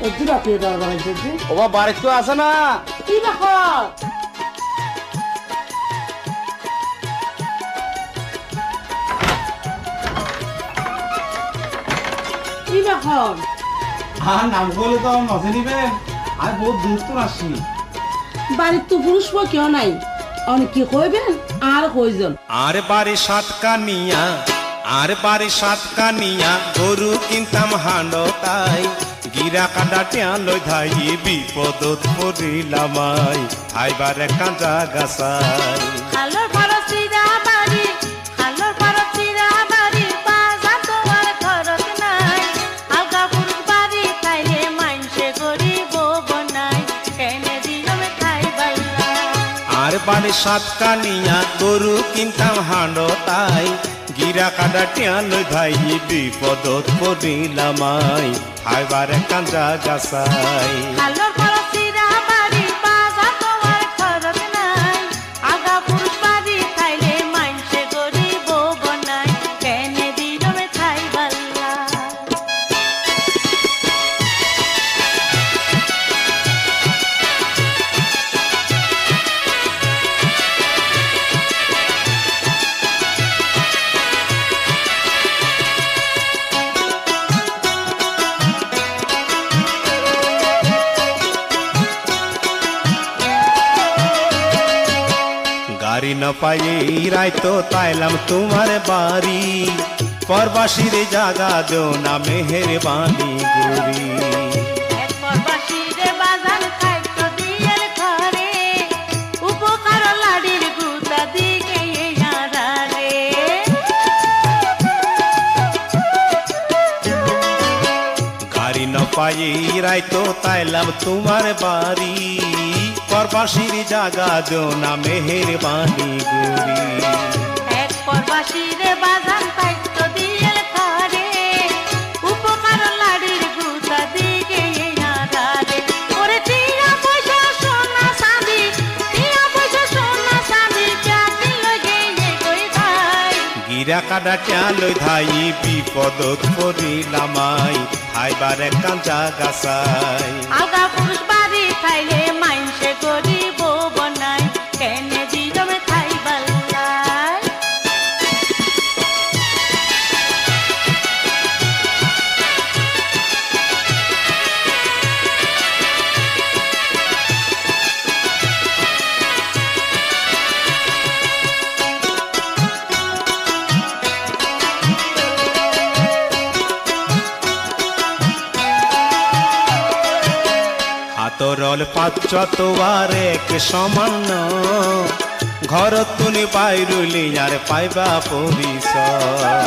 এদিকে রাখিয়ে দেওয়ার বাড়িতে ও বা বাড়ি তো আছে না কি দেখো কি দেখো নাম বলে তো নজে নিবেন আমি বহুত দূর তো আসি বাড়ির তো পুরুষ কেউ নাই অনেক কি কইবেন আর কইজন আর বাড়ি সাতকানিয়া আর বাড়ি সাতকানিয়া গরু কিনতাম হান্ডতাই গিরা কাটা টিয়ালই ধাই বিপদত পড়িলামাই আইবারে কাঁচা গাছাই খালর ফরসিরা বাড়ি খালর ফরসিরা বাড়ি বাজার তোমার খরচ নাই আলগা পুরুষ বাড়ি খাইলে মাইনসে গরিব বনাই এনে দিলাম খাই বাল্লা আর বাড়ি সাতকানিয়া গরু কিনতাম হান্ডতাই গিরা কাটা টিয়ালই ধাই বিপদত পড়িলামাই আইবারে কাঁচা গাছাই খালর ফরসিরা বাড়ি বাজার তোমার খরচ নাই আলগা পুরুষ বাড়ি খাইলে মাইনসে গরিব বনাই এনে দিলাম খাই বাল্লা গাড়ি না পাই রাইতো তাইলাম তোমার বাড়ি পরবাসীর জাগা দেও না মেহেরবানি গুরি একবার বাসিরে বাজার খাইতো দিয়ের ঘরে উপকার লাড়ির গুতা দিকে ইয়ারারে গাড়ি না পাই রাইতো তাইলাম তোমার বাড়ি পরবাসীর জাগা দেও না মেহেরবানি গুরি একবার বাসিরে বাজার খাইতো দিয়ের ঘরে উপকার লাড়ির গুতা দিকে ইয়ারারে ওরে টিয়া পয়সা সোনা চাঁদি টিয়া পয়সা সোনা চাঁদি চাঁদি লগে কই ভাই গিরা কাটা টিয়ালই ধাই বিপদত পড়িলামাই আইবারে কাঁচা গাছাই আলগা পুরুষ বাড়ি খাইলে মাইনসে গরিব বনাই কেনে দিলাম খাই বাল্লাই হাতরল পাচ্ছ তোবার এক সমান ঘর তুনি বাইরুলি আর পাইবা পরিচয়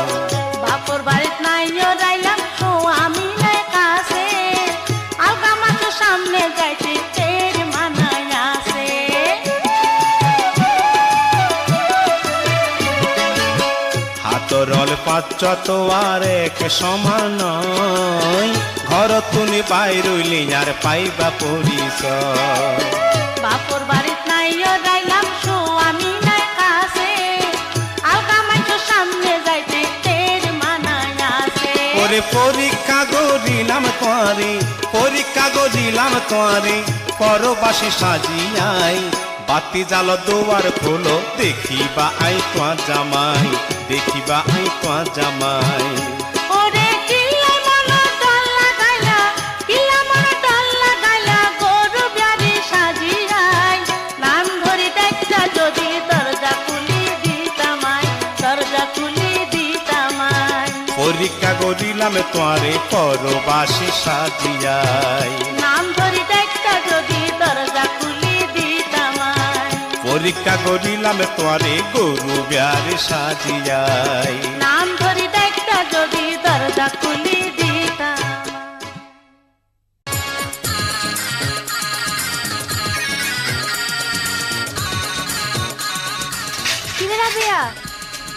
বাপর বাড়িত নাইও যাইলাম তো আমি নাই কাছে আলগা মাছ সামনে যাইতে তের মানাই আছে হাতরল পাচ্ছ তোবার এক সমান ঘর তুনি বাইরুলি আর পাইবা পরিচয় বাপর বাড়িত নাইও যাইলাম তো আমি নাই কাছে আলগা মাছ সামনে যাইতে তের মানাই আছে ওরে পরীক্ষা গরিলাম তোয়ারে পরবাসী সাজিয়াই বাতি জাল দুয়ার খোলো দেখিবা আই তোয়া জামাই ওরে কিলা মনো ডল্লা গাইলা গরু বিয়ারি সাজিয়াই নাম ধরি ডাক্তা যদি দরজা খুলি দিতামাই পরীক্ষা গরিলাম তোয়ারে পরবাসী সাজিয়াই নাম ধরি ডাক্তা যদি দরজা খুলি দিতামাই পরীক্ষা গরিলাম তোয়ারে গরু বিয়ারে সাজিয়াই নাম ধরি ডাক্তা যদি দরজা খুলি দিতাম কিনে না বিয়া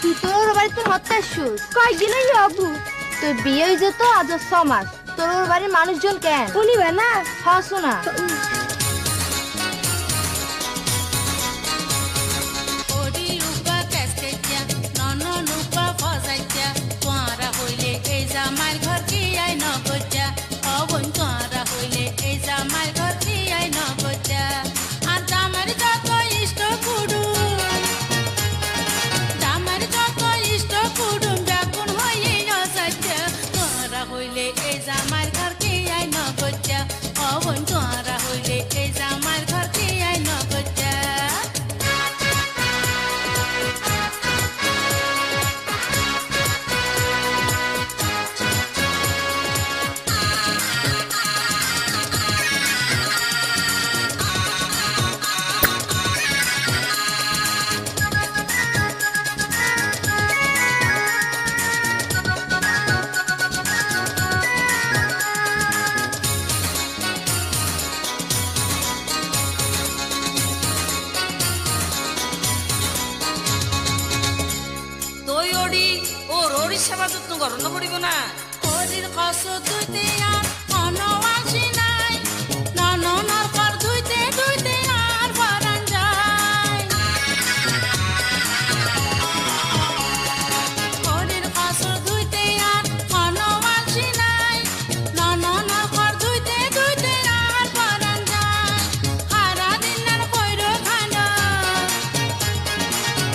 তুই তোর বাড়িতে হত্যা শুস কয়েকদিনই বাবু তোর বিয়ে হয়ে যেত আজ 6 মাস তোর বাড়ির মানুষজন কেন শুনিবে না হ্যাঁ শোনা জামাইল ঘর কি আই নগজা অবন তোরা হইলে সেবা যত্ন গরম পড়িব না শরীর কষ্ট ধুইতে আর অনবাসী নাই ননর পর ধুইতে ধুইতে আর পরান যায় শরীর কষ্ট ধুইতে আর অনবাসী নাই ননর পর ধুইতে ধুইতে আর পরান যায় সারা দিন আর কইরো খান্ড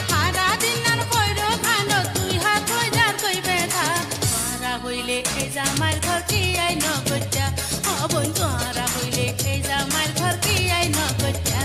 সারা দিন আর কইরো খান্ড তুই হাত হই যার কই বেঠা তোরা হইলে এই জামার ঘর কি আই নগজা অবন তোরা হইলে এই জামার ঘর কি আই নগজা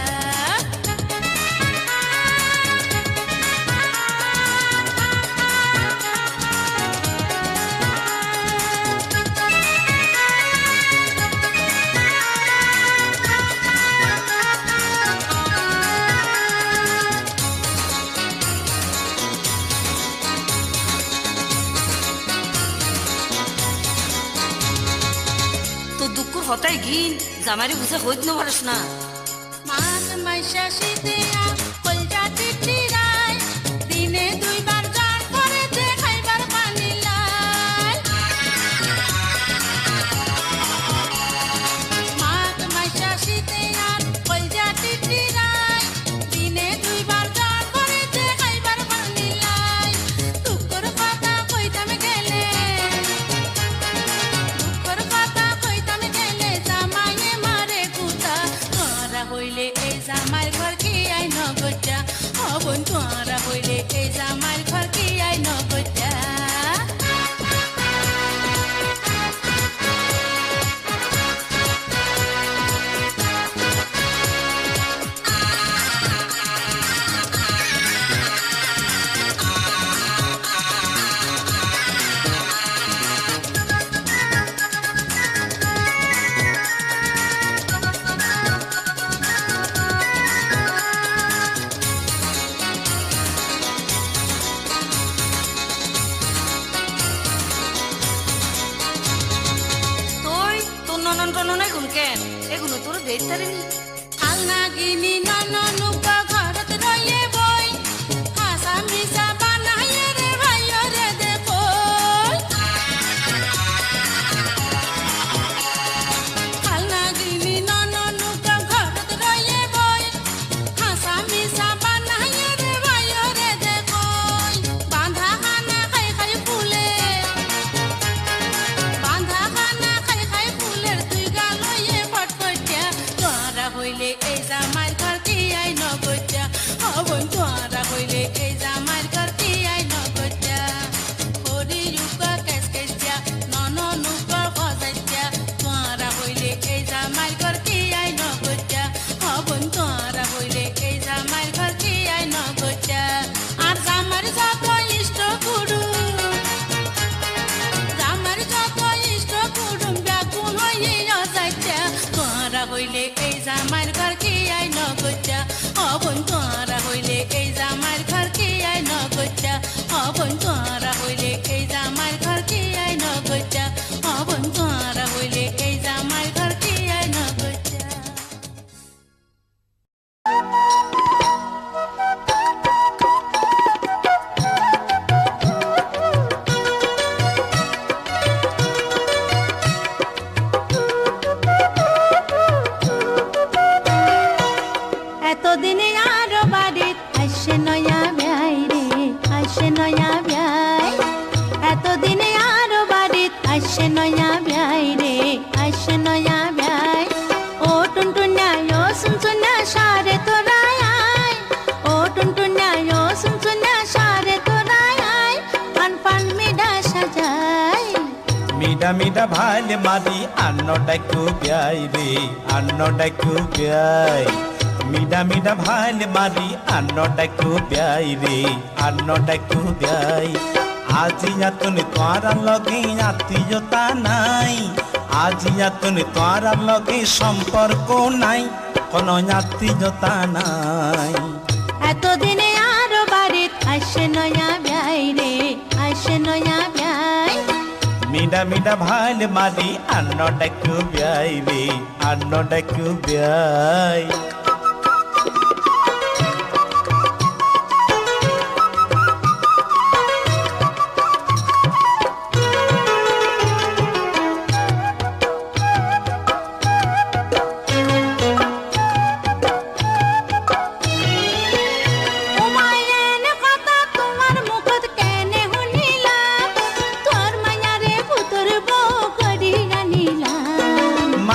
তো দুঃখর হতাই গিন জামারি বুঝে হইত ন পারস না মাছ মাইশা শীতে আর কলজা টিটিরাই দিনে দুইবার গান করে যে খাইবার পানি লাই মাছ মাইশা শীতে আর কলজা টিটিরাই দিনে দুইবার গান করে যে খাইবার পানি লাই দুঃখর কথা কইতাম গেলে দুঃখর কথা কইতাম গেলে জামাইয়ে মারে কুতা তোরা হইলে এই জামাই ঘর কি আই নগজা অবন তোরা হইলে এই জামাই ঘর কি আই নগজা তুই তোর ননন টননাই গুন কেন এগুলো তোর দেখ তারিনি আলনা গিনি নননুকা ঘরত রয়ে বই হাসা মিশা বানাইয়ে রে ভাইও রে দেখো আলনা গিনি নননুকা ঘরত রয়ে বই হাসা মিশা বানাইয়ে রে ভাইও রে দেখো বাঁধা খানা খাই খাই ফুলে বাঁধা খানা খাই খাই ফুলের তুই গালয়ে ফটফটিয়া তোরা হইলে এই জামার ঘর কি আই নগজা অবন তোরা হইলে এই জামার ঘর কি আই নগজা হরি রূপা কেস কেসিয়া নননুকা গজাইয়া তোরা হইলে এই জামার ঘর কি আই নগজা অবন তোরা হইলে এই জামার ঘর কি আই নগজা আর জামার যত ইষ্ট গুরু জামার যত ইষ্ট কুটুম ব্যাকুল হইয়া যাইতা তোরা হইলে এই জামার ঘর কি আই নগজা অবন তোরা হইলে এই জামার ঘর কি আই নগজা অবন তোরা হইলে এই জামার ঘর কি আই নগজা অবন তোরা হইলে এই জামার ঘর কি আই নগজা এতদিনে আরো বাড়িত আসে নয়া ভাই রে আসে নয়া ভাই এতদিনে আরো বাড়িত আসে নয়া ভাই রে আসে নয়া ভাই ও টুনটুনা ও শুনছুনা সারে তোরাই আয় ও টুনটুনা ও শুনছুনা সারে তোরাই আয় পান পান মিডা সাজাই মিডা মিডা ভাইলে মারি আন্ন ডাকু বিয়াই রে আন্ন ডাকু বিয়াই মিডা মিডা ভাইলে মারি আন্ন ডাকু বিয়াই রে আন্ন ডাকু বিয়াই আজি তুমি তোরা লগে আত্মীয়তা নাই আজি তুমি তোরা লগে সম্পর্ক নাই কোনো আত্মীয়তা নাই এতদিনে আরো বাড়িত আসে নয়া ভাই রে আসে নয়া ভাই মিডা মিডা ভাইলে মারি আন্ন ডাকু বিয়াই রে আন্ন ডাকু বিয়াই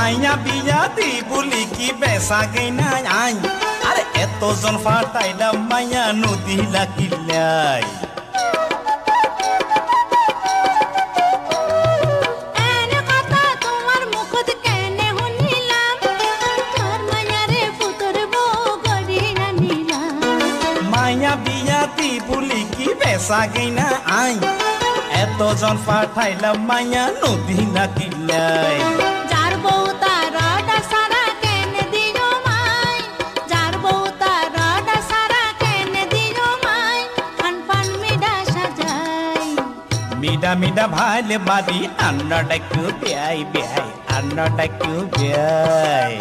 মাইয়া বিয়া দি বলি কি বেসা গেই না আই আরে এতজন ফাটাইলাম মাইয়া নদী লাগিলাই এনে কথা তোমার মুখত কেনে শুনিলাম তোর মায়ারে ফুতর বউ গড়ি আনিলাম মাইয়া বিয়া দি বলি কি বেসা গেই না আই এতজন ফাটাইলাম মাইয়া নদী লাগিলাই যার বউ তার সারা কেনে দিও মাই যার বউ তার সারা কেনে দিও মাই ফান ফান মিডা সাজাই মিডা মিডা ভাইলে মারি আন্ন ডাকু বিয়াই বিয়াই আন্ন ডাকু বিয়াই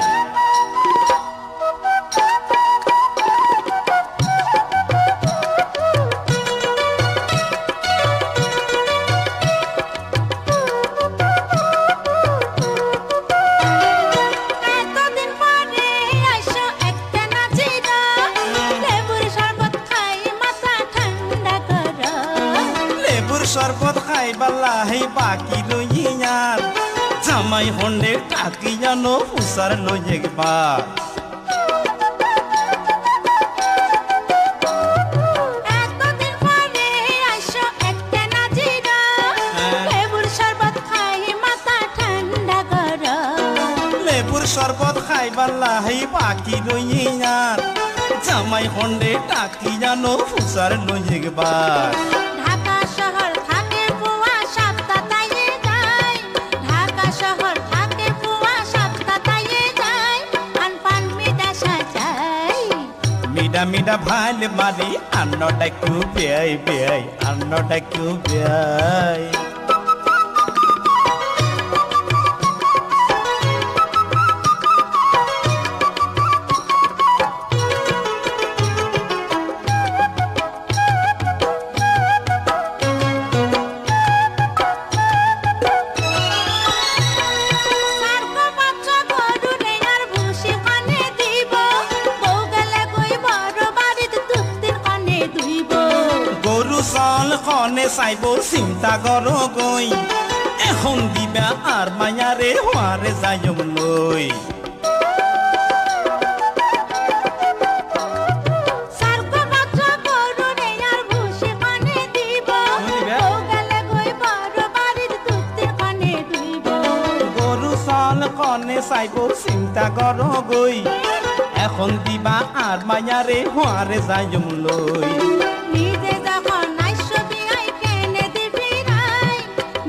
এতদিন পরে আইসো একটা নাচিরা লেবুর শরবত খাই মাথা ঠান্ডা করো লেবুর শরবত খাইবালা হে বাকি লইয়ার জামাই হন্ডে টাকি জানো হুসার লইবা এতদিন পরে আইসো একটা নাচিরা লেবুর শরবত খাই মাথা ঠান্ডা করো লেবুর শরবত খাইবালা হে বাকি লইয়ার জামাই হন্ডে টাকি জানো হুসার লইবা ঢাকা শহর থাকে পুয়া সাতটা তাইয়ে যায় ঢাকা শহর থাকে পুয়া সাতটা তাইয়ে যায় পান পান মিডা সাজাই মিডা মিডা ভাইলে মারি আন্ন ডাকু বিয়াই বিয়াই আন্ন ডাকু বিয়াই সারকো বাচ্চা গরু রে আর ভুসি কানে দিব বউ গেলে কই বড় বাড়িতে দুদিন কানে দুইব গরু চাল খনে চাইব চিন্তা কর গই এখন দিবা আর মায়ারে হোৱাৰে যায়ম লৈ সারকো বাচ্চা গরু রে আর ভুসি কানে দিব বউ গেলে কই বড় বাড়িতে দুদিন কানে দুইব গরু চাল খনে চাইব চিন্তা কর গই এখন দিবা আর মায়ারে হোৱাৰে যায়ম লৈ নিজে যখন আইসো বিয়াই কেনে দিবি রাই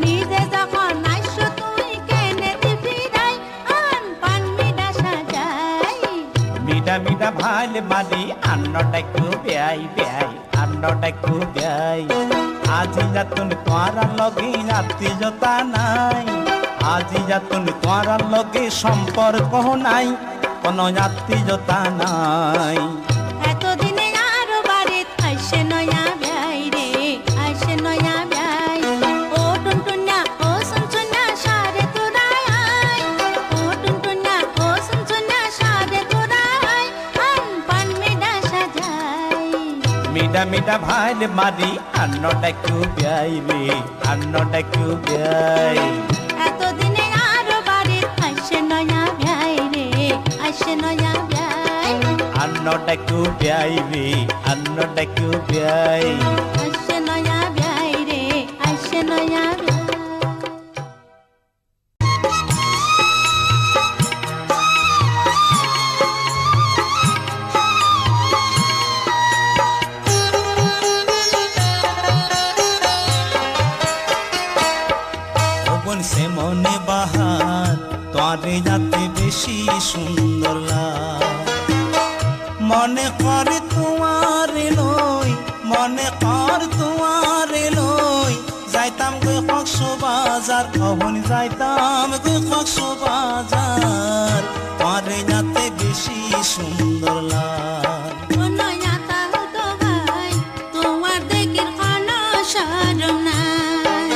নিজে যখন আইসো তুই কেনে দিবি রাই আন পান মিডা সাজাই মিডা মিডা ভাইলে মারি আন্ন ডাকু বিয়াই বিয়াই আন্ন ডাকু বিয়াই আজি যাতুন তোমার লগে আত্মীয়তা নাই আজি যাতুন তোমার লগে সম্পর্ক নাই কোনো আত্মীয়তা নাই এতদিনে আরো বাড়িত আইসে নয়া ভাই রে আইসে নয়া ভাই ও টুনটুনা ও শুনছুনা সারে তোরা আই ও টুনটুনা ও শুনছুনা সারে তোরা আই আন পান মিডা সাজাই মিডা মিডা ভাইলে মারি আন্ন ডাকু বিয়াই রে আন্ন ডাকু বিয়াই এতদিনে আরো বাড়িত আইসে নয়া ভাই রে আইসে নয়া ভাই আন্ন ডাকু বিয়াই রে আন্ন ডাকু বিয়াই আইসে নয়া ভাই রে আইসে নয়া ভাই ওবন সে মনে বাহার তোরে যাতে বেশি সুন্দর মনে করে তোমার লই মনে কর তোমার লই যাইতাম গো কক্সবাজার কখন যাইতাম গো কক্সবাজার তোরে যাতে বেশি সুন্দর নয়া তাও তো ভাই তোমার দেখির কোনো শরম নাই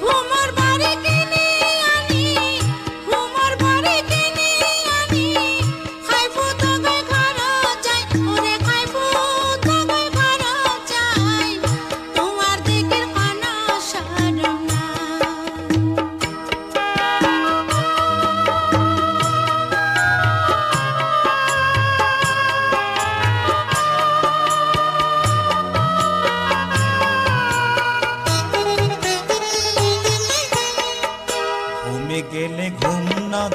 ঘুমর বাড়ি কিনে আনি ঘুমর বাড়ি কিনে আনি খাইবো তো গই ঘর যাই ওরে খাইবো তো গই ঘর যাই তোমার দেখির কোনো শরম নাই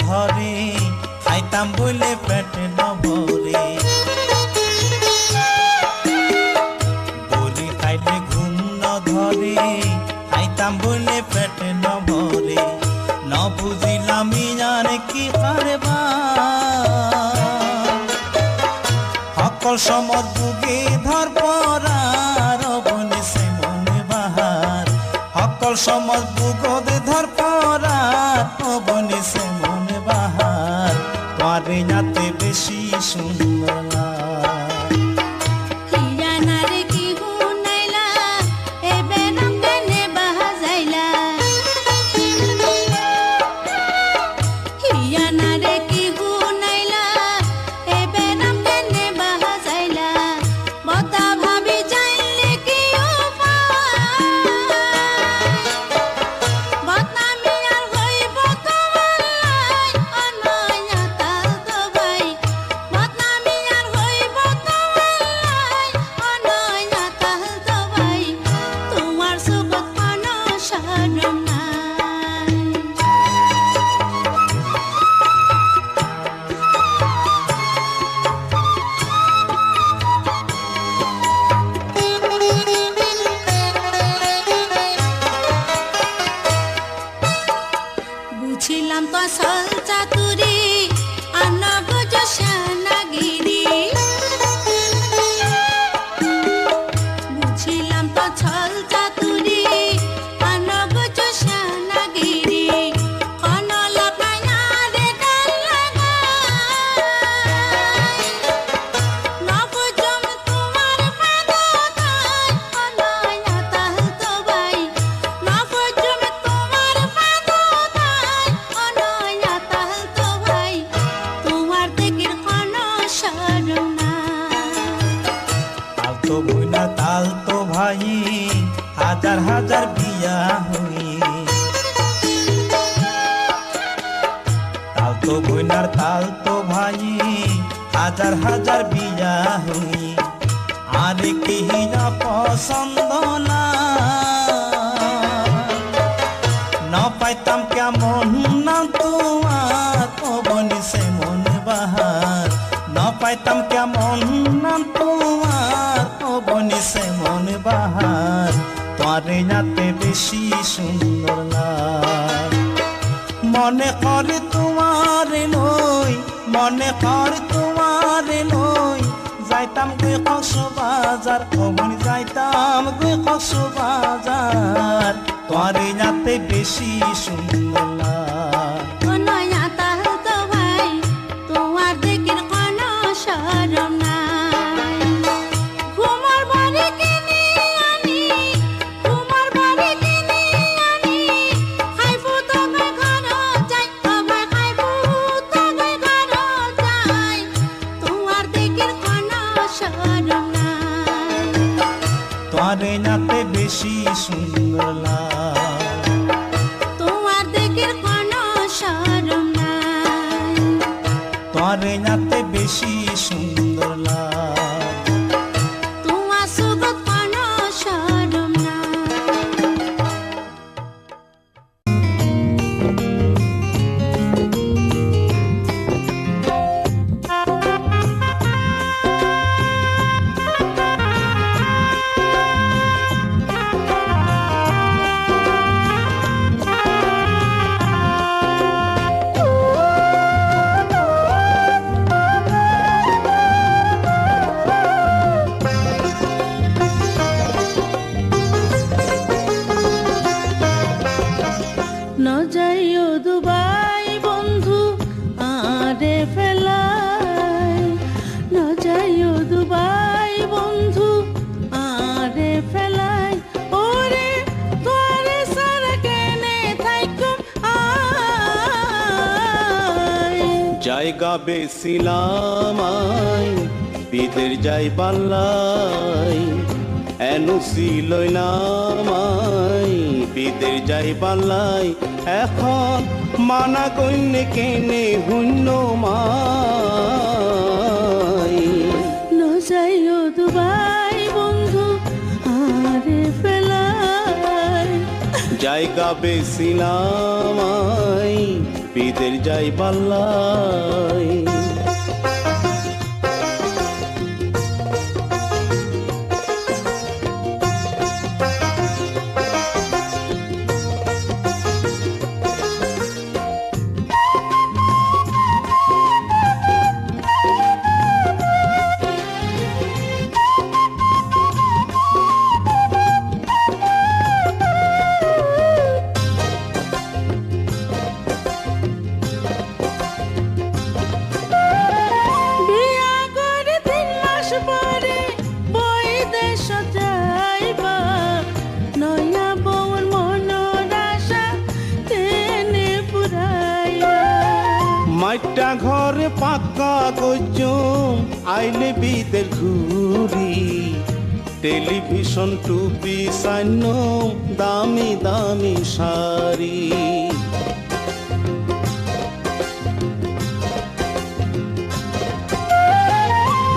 ধরে খাইতাম বলে পেটে ন ভরে বড়ি খাইলে ঘুম ন ধরে খাইতাম বলে পেটে ন ভরে ন বুঝিলাম ইয়ার কি কারবার সকল সমত বুকে ধর পরার বনে সে মনে বাহার সকল সমত বুগদ ধর পরার বনে সে মনে বাহার তোরে যাতে বেশি সুন্দর লাগে। হিয়ানারে কি হুনাইলা এবে নাম কেনে বাহাজাইলা হিয়ানারে কি হুনাইলা এবে নাম কেনে বাহাজাইলা বতা ভাবি যাইলে কি বদনামি আর হইব তোমার লাই অনয়া তাল তো ভাই বদনামি আর হইব তোমার লাই অনয়া তাল তো ভাই তোমার সুগত কোনো শরম নাই বুঝিলাম তো সল চাতুরি আনগজ শানাগিরি বুঝিলাম তো ছল চাতুরি আনগজ শানাগিরি কনল কায়ারে ডাল লাগাই নবজম তোমার পাদতাই অনয়া তাল তো ভাই নবজম তোমার পাদতাই অনয়া তাল তো ভাই তোমার দেখির কোনো শরম নাই তাল তো বইনা তাল তো ভাই হাজার হাজার বিয়া হই তাল তো বইনার তাল তো ভাই হাজার হাজার বিয়া হই আরে কি না পছন্দ না না পাইতাম কেমন না তোমার ও বনি সে মন বাহার না পাইতাম কেমন না তোমার ও বনি সে মন বাহার তোরে যাতে বেশি সুন্দর লাগে মনে করে তোমার লই মনে করে তোমার লই যাইতাম গে কক্সবাজার কবনি যাইতাম গে কক্সবাজার তোরে যাতে বেশি সুন্দর লাগে অনয়া তাল তো ভাই তোমার দেখির কোনো শরম নাই ঘুমর বাড়ি কিনি আনি ঘুমর বাড়ি কিনি আনি খাইবো তবে ঘর যাই তবে খাইবো তবে ঘর যাই তোমার দেখির কোনো শরম নাই তোরে যাতে বেশি সুন্দর লাগে তোমার দেখির কোনো শরম নাই তোরে যাতে বেশি সুন্দর লাগে তোমার সুগত কোনো শরম নাই ন যাইও দুবাই বন্ধু আরে ফেলাই ন যাইও দুবাই বন্ধু আরে ফেলাই ওরে তোরে সারা কেনে থাইকো আয় জায়গা বেছিলাম বিদের যাই পাল্লাই এনুসি লইলাম বিদের যাই পাল্লাই এখন মানা কইনে কেনে শূন্য মাই ন যাইও দুবাই বন্ধু আরে ফেলাই জায়গা বেছিলাম বিদের যাই বাল্লাই বিয়া করে 3 মাস পরে বৈদেশ যাইবা নয়া বউর মনের আশা তেনে পুরাইবা মাইটা ঘরে পাক্কা গজম আইলে বিদের ঘুরি টেলিভিশন টুপি সান্য দামি দামি শাড়ি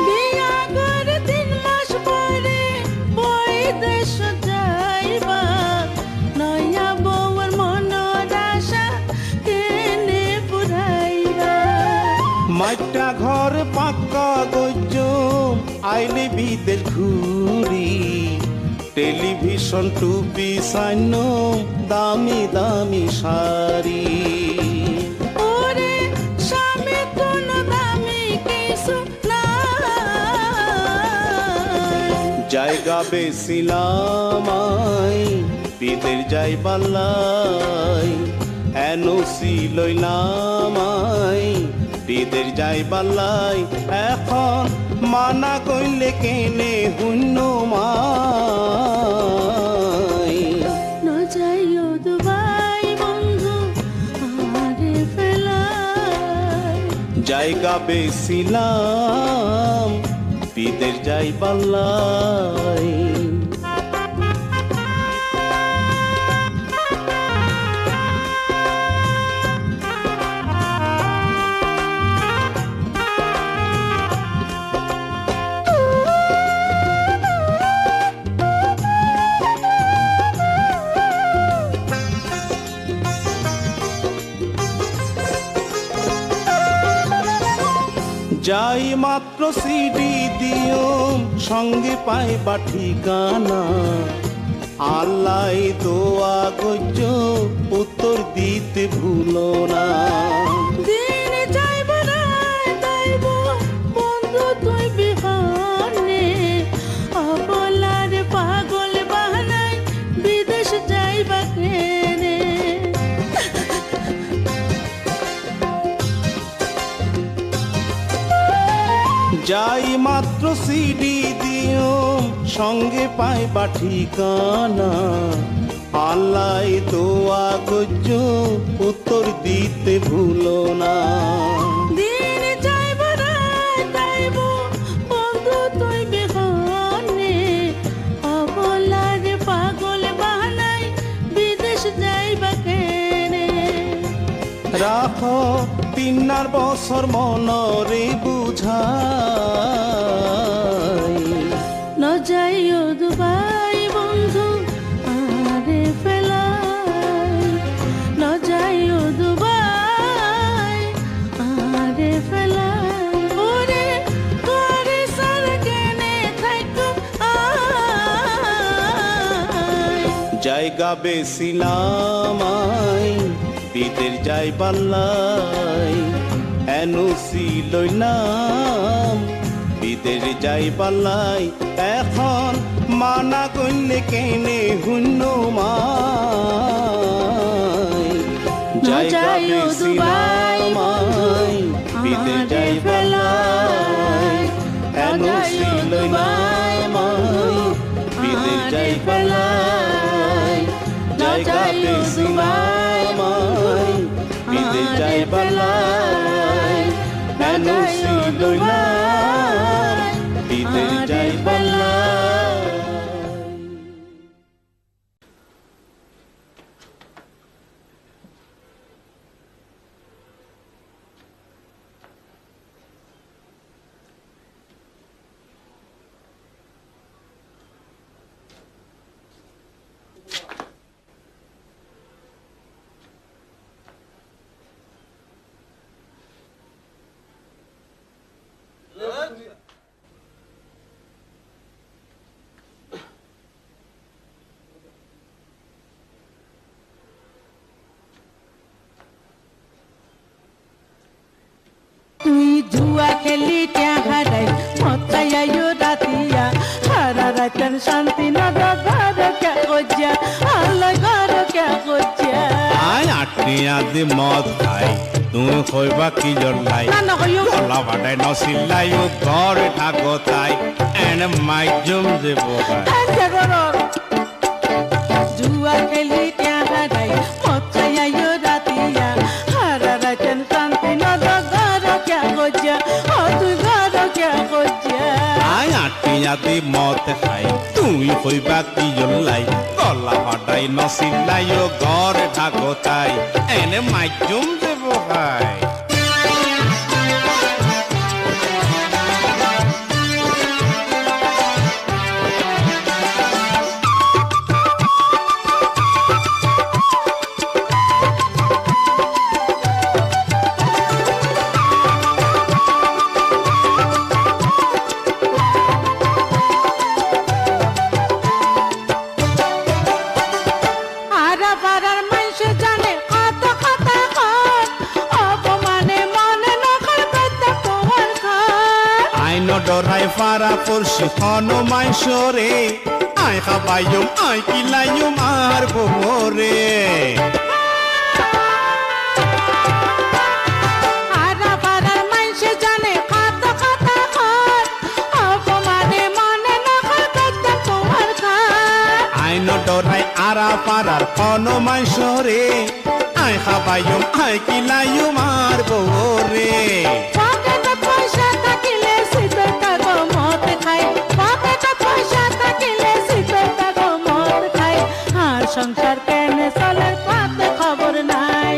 বিয়া করে 3 মাস পরে বৈদেশ যাইবা নয়া বউর মনের আশা তেনে পুরাইবা মাইটা ঘরে পাক্কা গজম আইলে বিদের ঘুরি টেলিভিশন টুপি সান্য দামি দামি শাড়ি ওরে স্বামী কোনো দামি কিছু নাই জায়গা বেছিলাম বিদের যাই বাল্লাই এনওসি লইলাম বিদের যাই বাল্লাই এখন মানা কইলে কেনে শূন্য মাই ন যাইও দুবাই বন্ধু আরে ফেলাই জায়গা বেছিলাম বিদের যাই বাল্লাই যাই মাত্র সিডি দিও সঙ্গে পাইবা ঠিকানা আল্লাই দোয়া গজ্জ উত্তর দিতে ভুলো না দিন যাইব রাত আইব বন্ধু তুই বিহানে অবলার পাগল বাহানায় বিদেশ যাইবা কেনে যাই মাত্র সিডি দিও সঙ্গে পাইবা ঠিকানা আল্লাই দোয়া গজ্জ উত্তর দিতে ভুলো না দিন যাইব রাত আইব বন্ধু তুই বিহানে অবলার পাগল বাহানায় বিদেশ যাইবা কেনে রাখো 3 বছর মনরে বুঝাই ন যাইও দুবাই বন্ধু আরে ফেলাই ন যাইও দুবাই আরে ফেলাই ওরে ঘরে সার কেনে থাইকো আয় জায়গা বেছিলাম বিদের যাই বাল্লাই এনওসি লইলাম বিদের যাই বাল্লাই এখন মানা কইলে কেনে শূন্য মাই জায়গা বেছিলাম বিদের যাই বাল্লাই এনওসি লইলাম বিদের যাই বাল্লাই জায়গা বেছিলাম বিদের যাই বাল্লাই এনওসি লইলাম বিদের যাই বাল্লাই খেলি হারাই মতাইও রাতিয়া হারা রাতন শান্তি নদ ঘর কে গজ্জা আল্লাহ ঘর কে গজ্জা আই আটনি আদি মদ খাই তুই কইবা কি জলাই না না কইও কলা বাটাই নসিলাইও ঘর থাকো তাই এন মাইজুম যে বোকা জুয়া খেলি হারাই মতাইও রাতিয়া হারা রাতন শান্তি নদ ঘর কে গজ্জা ও তুই ঘর কে গজ্জা আই আটনি আদি মদ খাই তুই কইবা কি জলাই কলা বাটাই নসিলাইও ঘর থাকো তাই এন মাইজুম যে বোকাই আরা পাড়ার মানুষ জানে কত কথা কর অপমানে মনে নকল করতে তোমার ঘর আইন ডরাই ফারা পড়ছি হন মাইসরে আই খাবাইম আই কিলাইম আর বমরে আরা পাড়ার মানুষ জানে কত কথা কর অপমানে মনে নকল করতে তোমার ঘর আইন ডরাই আরা পারার হন মাইসরে আই খাবাইম আই কিলাইম আর বমরে পকেটে পয়সা থাকিলে শীতের কাগো মদ খাই পকেটে পয়সা থাকিলে শীতের কাগো মদ খাই আর সংসার কেনে চলে পাতে খবর নাই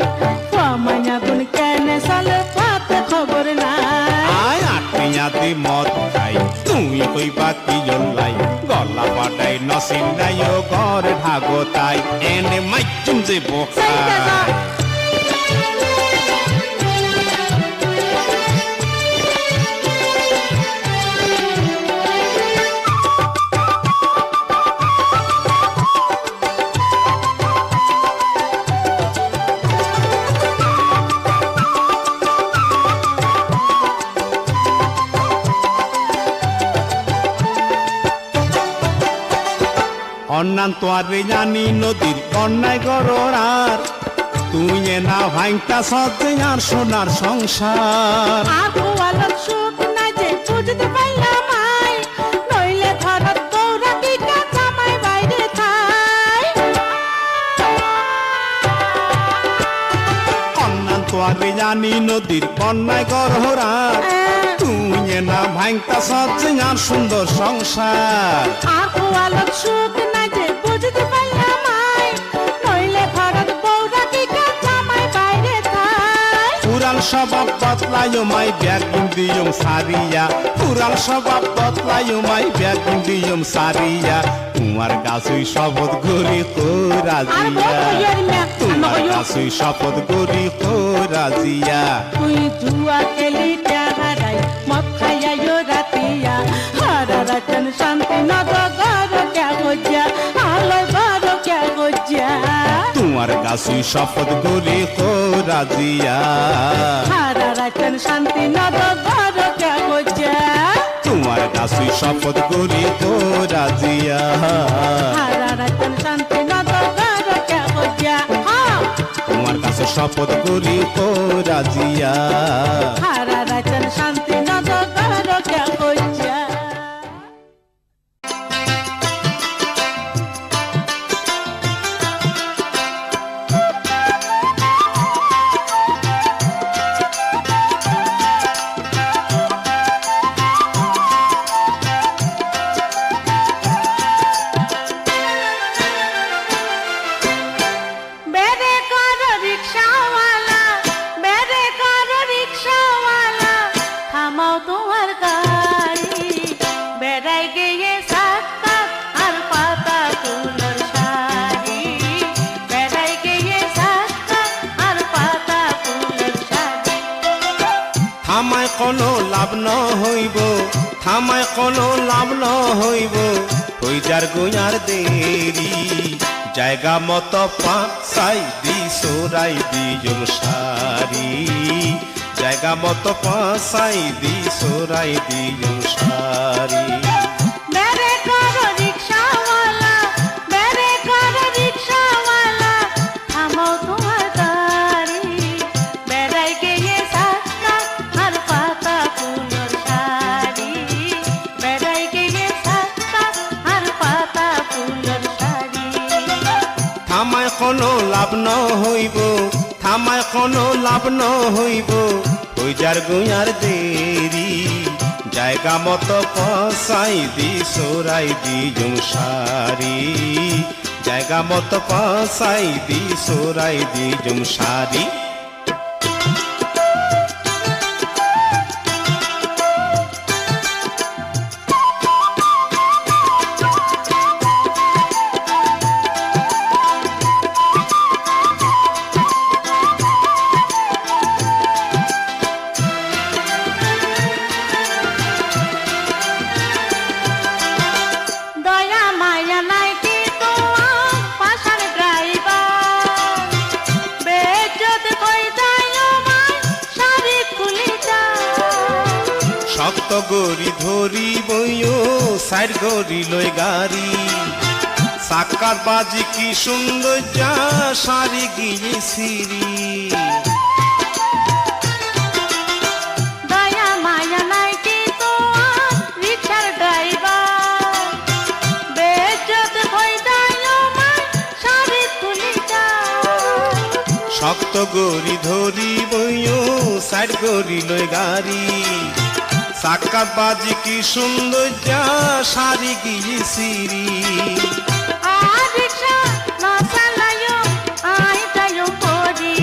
মাইয়া গুণ কেনে চলে পাতে খবর নাই আই আটমিয়াতি মদ খাই তুই কইবা কি জলাই গলা বাটাই নসিলাইও ঘর ভাগো তাই এনে মাইজুম যে বোকাই অন্যান তোয়ারে জানি নদীর কন্যায় গড়ার তুই না ভাইটা সতে আর সোনার সংসার আগু আলোর সুখ নাই যে বুঝতে পাইলাম আই নইলে ধরত গৌরা টিকা জামাই বাইরে থাই অন্যান তোয়ারে জানি নদীর কন্যায় গড়ার তুই না ভাইটা সতে আর সুন্দর সংসার আগু আলোর সুখ নাই যে বুঝতে পাইলাম আই নইলে ধরত গৌরা টিকা জামাই বাইরে থাই পুরাল স্বভাব বদলায়ো মাই ব্যাগিন দিয়ম সারিয়া পুরাল স্বভাব বদলায়ো মাই ব্যাগিন দিয়ম সারিয়া তোমার গাছই শপথ করি তো আর বহুত রাজিয়া হইয়ার মে তোমার আমাকে গাছই শপথ করি তো রাজিয়া তুই জুয়া খেলি হারাই মদ খাইয়াইও রাতিয়া হারা রাতন শান্তি নদ ঘর কে গজ্জা আলো ঘর কে গজ্জা তোমার গাছই শপথ করি তো রাজিয়া হারা রাতন শান্তি নদ ঘর কে গজ্জা তোমার গাছই শপথ করি তো রাজিয়া হারা রাতন শান্তি নদ ঘর কে গজ্জা তোমার কাছে শপথ করি তো রাজিয়া হারা রাতন শান্তি নদ ঘর কে গজ্জা বেরে কর রিকশাওয়ালা বেরে কর রিকশাওয়ালা থামাও তোমার গাড়ি বেড়াই গিয়ে সাতটা আর পাতা তুলোর শাড়ি বেড়াই গিয়ে সাতটা আর পাতা তুলোর শাড়ি থামায় কোনো লাভ ন হইব থামায় কোনো লাভ ন হইব হইজার গুয়ার দেরি জায়গা মতো পাঁচাই দি সোরাই দিজম সারি জায়গা মতো পাসাই দি সোরাই দিও সারি বেড়ে করো রিক্সাওয়ালা, বেড়ে করো রিক্সাওয়ালা, থামাও তোমার গাড়ি। বেড়াই গিয়ে সাতটা আর পাতা ফুলের শাড়ি, বেড়াই গিয়ে সাতটা আর পাতা ফুলের শাড়ি। থামায় কোনো লাভ ন হইব, থামায় কোনো লাভ ন হইব, ওই যার গুয়ার দেরি জায়গা মতো পাসাই দি সোরাই দিও সারি জায়গা মতো পাসাই দি সোরাই দিও সারি দয়া মায়া নাই কি তোমার পাশার ড্রাইভার, বেজ্জত কই যায় আমায় শাড়ি খুলি যায়। শক্ত গড়ি ধরি বইও সাইড গড়ি লই গাড়ি সাকার বাজি কি সুন্দর যা সারি গিয়ে সিরি দয়া মায়া নাই কি তোমার রিক্সার ড্রাইভার, বেজ্জত কই যায় আমায় শাড়ি খুলি যায়। শক্ত গড়ি ধরি বইও সাইড গড়ি লই গাড়ি সাকার বাজি কি সুন্দর যা সারি গিয়ে সিরি আর রিক্সা না চালায়ো আই যায়ো পরি,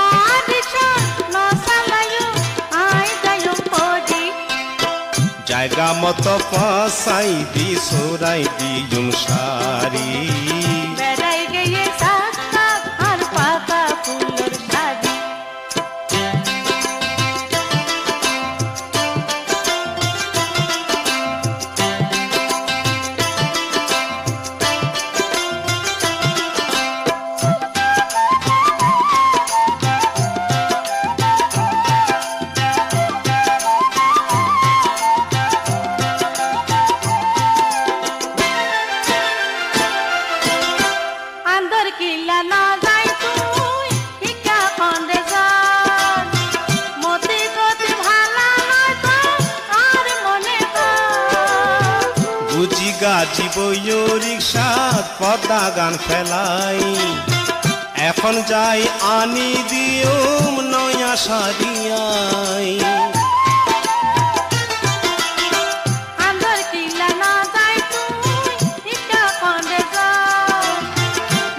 আর রিক্সা না চালায়ো আই যায়ো পরি। জায়গা মতো পাসাই দি সোরাই দিও সারি বেড়াই গিয়ে সাতটা আর পাতা ফুলের শাড়ি। আন্দর কিলা না যাই তুই হিকা কন্দে যান, মতি গতি ভালা নয় তো আর মনে কর। বুঝি গাজি বইও রিক্সাত পদ্মা গান ফেলাই এখন যাই আনি দিও নয়া সারিয়াই আন্দর কিলা না যাই তুই হিকা কন্দে যান,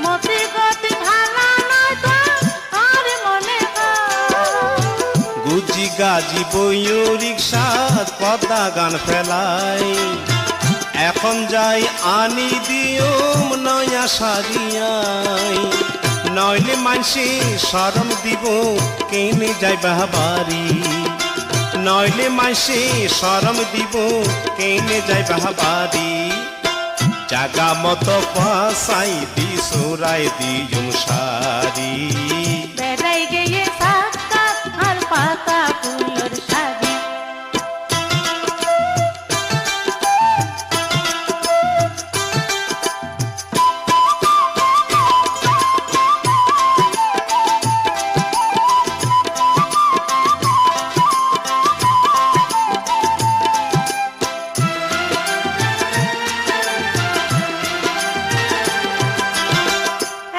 মতি গতি ভালা নয় তো আর মনে কর। বুঝি গাজি বইও রিক্সাত পদ্মা গান ফেলাই এখন যাই আনি দিও নয়া সারিয়াই নইলে মানসি শরম দিব কেনে যাই বাহাবারি নইলে মানসি শরম দিব কেনে যাই বাহাবারি জাগা মতো পাসাই দি সোরাই দিও সারি বেড়াই গিয়ে সাতটা আর পাতা ফুলের শাড়ি।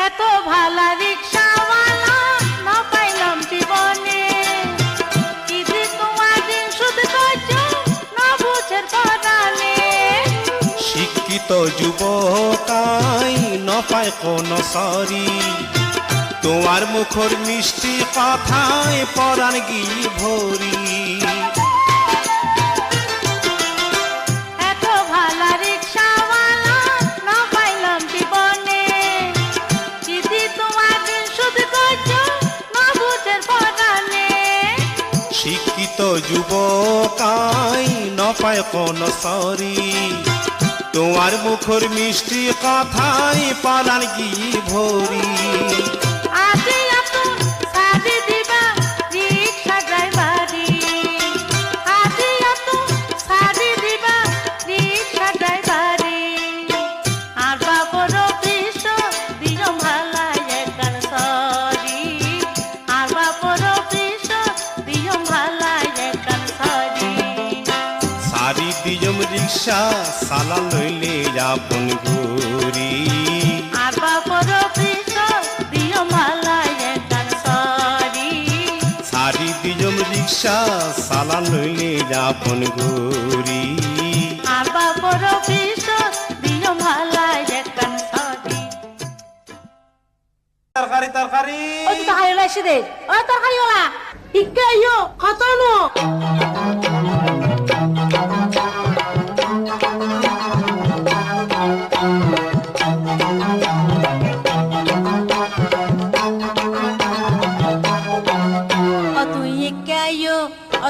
এত ভালা রিক্সাওয়ালা না পাইলাম জীবনে, কি যে তোমার দিন শুধু কইছ না বুঝের পরানে। শিক্ষিত যুবকাই নপায় কোন সরি তোমার মুখর মিষ্টি কথায় পরাণ গিয়ে ভরি এত ভালা রিক্সাওয়ালা না পাইলাম জীবনে, কি যে তোমার দিন শুধু কইছ না বুঝের পরানে। শিক্ষিত যুবকাই নপায় কোন সরি তোমার মুখর মিষ্টি কথায় পরাণ গিয়ে ভরি আজি আপন সাজি দিবা রিক্সা দিজম রিক্সা সালা লইলে আপন ঘুরি আর বাপর কৃষ্ণ দিও মালায় গান সরি সারি দিজম রিক্সা সালা লইলে আপন ঘুরি আর বাপর কৃষ্ণ দিও মালায় গান সরি তরকারি তরকারি ও তো হাই লাইছে দে ও তরকারি ওলা ইকে ইয়ো খতনো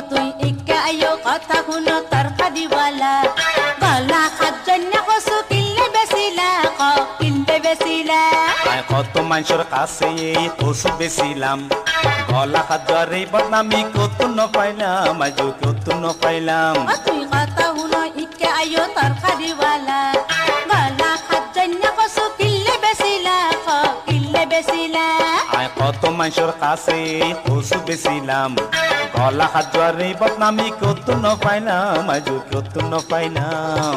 তুই একা আয়ো কথা শুনো তরকারিওয়ালা গলা খাদ্য কসু কিনলে বেছিলা কিনতে বেছিলা কত মানুষের কাছে এই কচু বেছিলাম গলা খাদ্যরে বদনামি কত নপাইলাম আজ কত নপাইলাম তুই কথা শুনো একা আয়ো তরকারিওয়ালা গলা খাদ্য কসু কিনলে বেছিলা কিনলে বেছিলা কত মানুষের কাছে কচু বেছিলাম গলা খাদ্যরে বদনামি কত নপাইলাম আজ কত নপাইলাম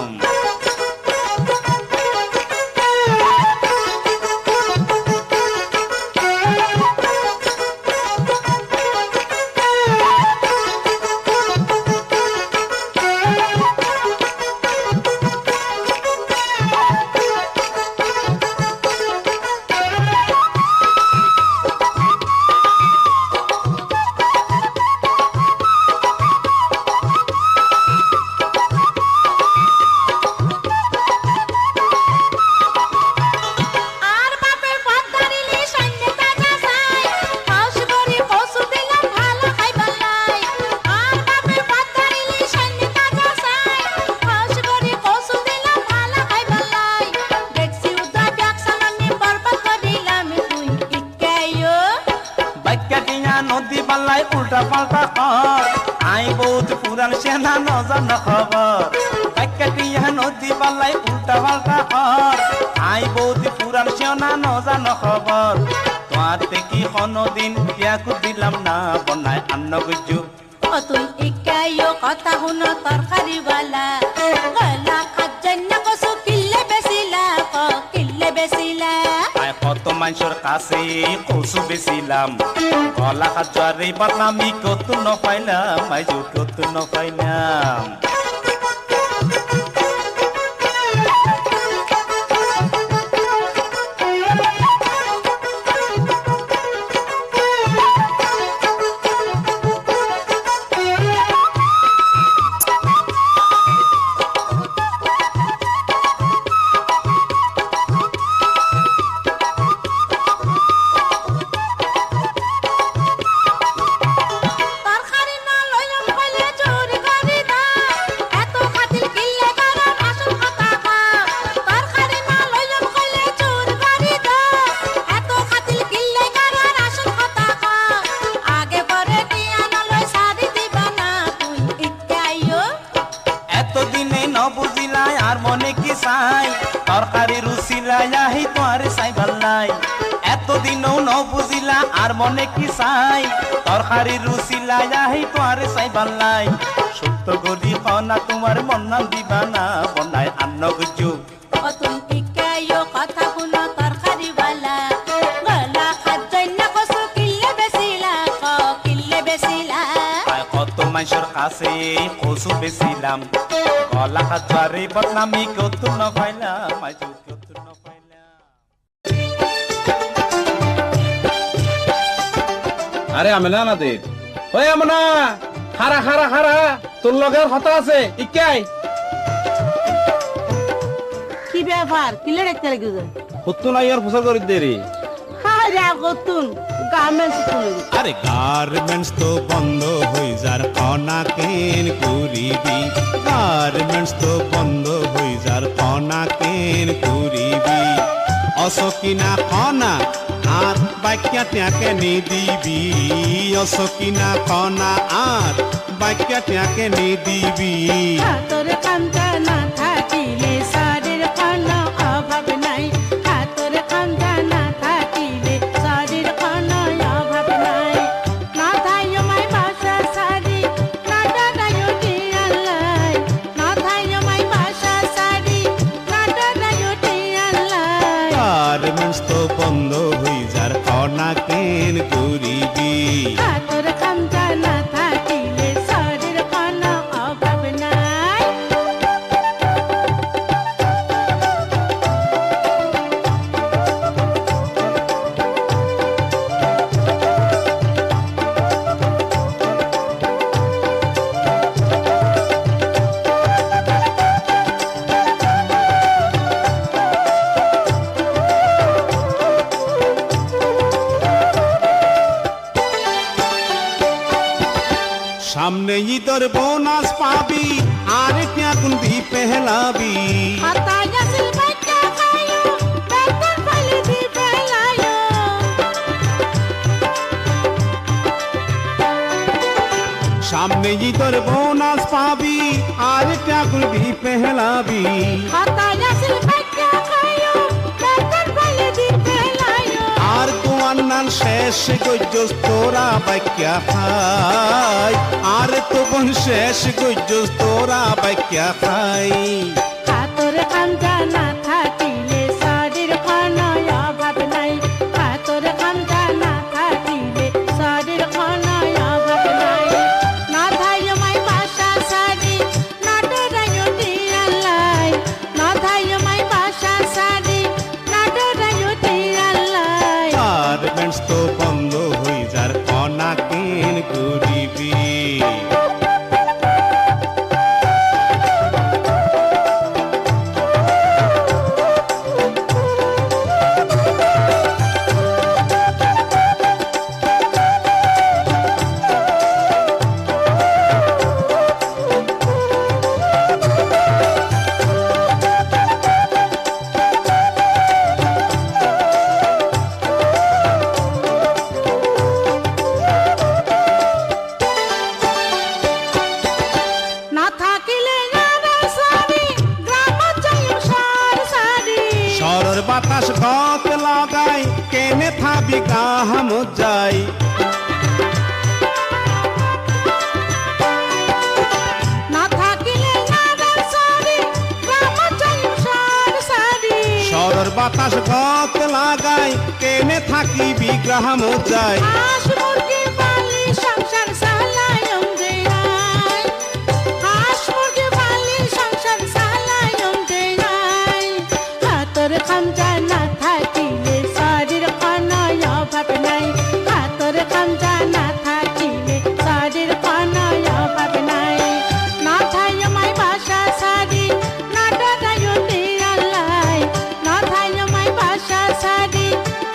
নদী বাল্লাই উল্টা পাল্টা কর আই বহুত পুরান সেনা নজান খবর কাটিয়া নদী বাল্লাই উল্টা পাল্টা কর আই বহুত পুরান সেনা নজান খবর তোমার দেখি কোনদিন বিয়াকু দিলাম না বনাই আন্ন গুজু তুই একাইও কথা শুনো তরকারিওয়ালা গলা খাদ্য কসু কিনলে বেছিলা কিনলে বেছিলা কত মানুষের কাছে কচু বেছিলাম গলা খাদ্যরে বদনামি কত নপাইলাম আজ কত নপাইলাম তরকারি রুচিলাই আহি তোমার চাই ভাল নাই এতদিনও ন বুঝিলা আর মনে কি চাই তরকারি রুচিলাই আহি তোমার চাই ভাল নাই সত্য গরি কনা তোমার মন নাম দিবা না বনাই আন্ন গুজু তুই একাইও কথা শুনো তরকারিওয়ালা গলা খাদ্য কসু কিনলে বেছিলা কিনলে বেছিলা কত মানুষের কাছে কচু বেছিলাম গলা খাদ্যরে বদনামি কত নপাইলাম আজ কত নপাইলাম আরে আমেনা না দে ওই আমনা খারা খারা খারা তোর লগের কথা আছে ইকাই কি ব্যাপার কিলে দেখতে লাগি যে কত না ইয়ার ফসল করে দে রে হাই রে কতুন গার্মেন্টস খুলে আরে গার্মেন্টস তো বন্ধ হই যার কনা কেন করিবি গার্মেন্টস তো বন্ধ হই যার কনা কেন করিবি অসকিনা কনা আর বাক্যা ত্যাকে নিদিবি অসকিনা কনা আর বাক্যা ত্যাকে নিদিবি হাতরে কান্তা না থাকিলে শাড়ির কোনো অভাব নাই হাতরে কান্তা না থাকিলে শাড়ির কোনো অভাব নাই না থাইও মাই বাসা শাড়ি না দাদাইও দিয়ালাই না থাই সামনে ঈদের বোনাস পাবি আর টিয়াকুন দি পেহলাবি হাতায় আসিল বাইকা খায়ো বেতন পাইলে দি ফেলায়ো সামনে ঈদের বোনাস পাবি আর টিয়াকুন দি পেহলাবি হাতায় আসিল বাইকা খায়ো বেতন পাইলে দি ফেলায়ো আর তোমার নান শেষ গজ্জস তোরা বাইকা খাই আর তো বোন শেষ গজ্জস তোরা বাইকা খাই হাতর খামজা না থাকিলে শরীর খানায় অভাব নাই হাতর খামজা না থাকিলে শরীর খানায় অভাব নাই না ধাইয় মাই বাসা সারি না ডরাইও টিয়ালাই না ধাইয় মাই বাসা সারি না ডরাইও টিয়ালাই আর বেঞ্চ তো বন্ধ হই যার কনা কেন করিবি না থাকিলে নারে সারি গ্রাম যাইও সার সারি সরর বাতাস গত লাগাই কেনে থাবি গাহাম যাই না থাকিলে নারে সারি গ্রাম যাইও সার সারি সরর বাতাস গত লাগাই কেনে থাকিবি গাহাম যাই হাঁস মুরগি পালি সংসার চালায়ম দেয় হাঁস মুরগি পালি সংসার চালায়ম দেয় হাতর খামজা না থাকিলে শরীর খানায় অভাব নাই হাতর খামজা না থাকিলে শরীর খানায় অভাব নাই না থাইয় মাই বাসা সারি না ডরাইও টিয়ালাই না থাইয় মাই বাসা সারি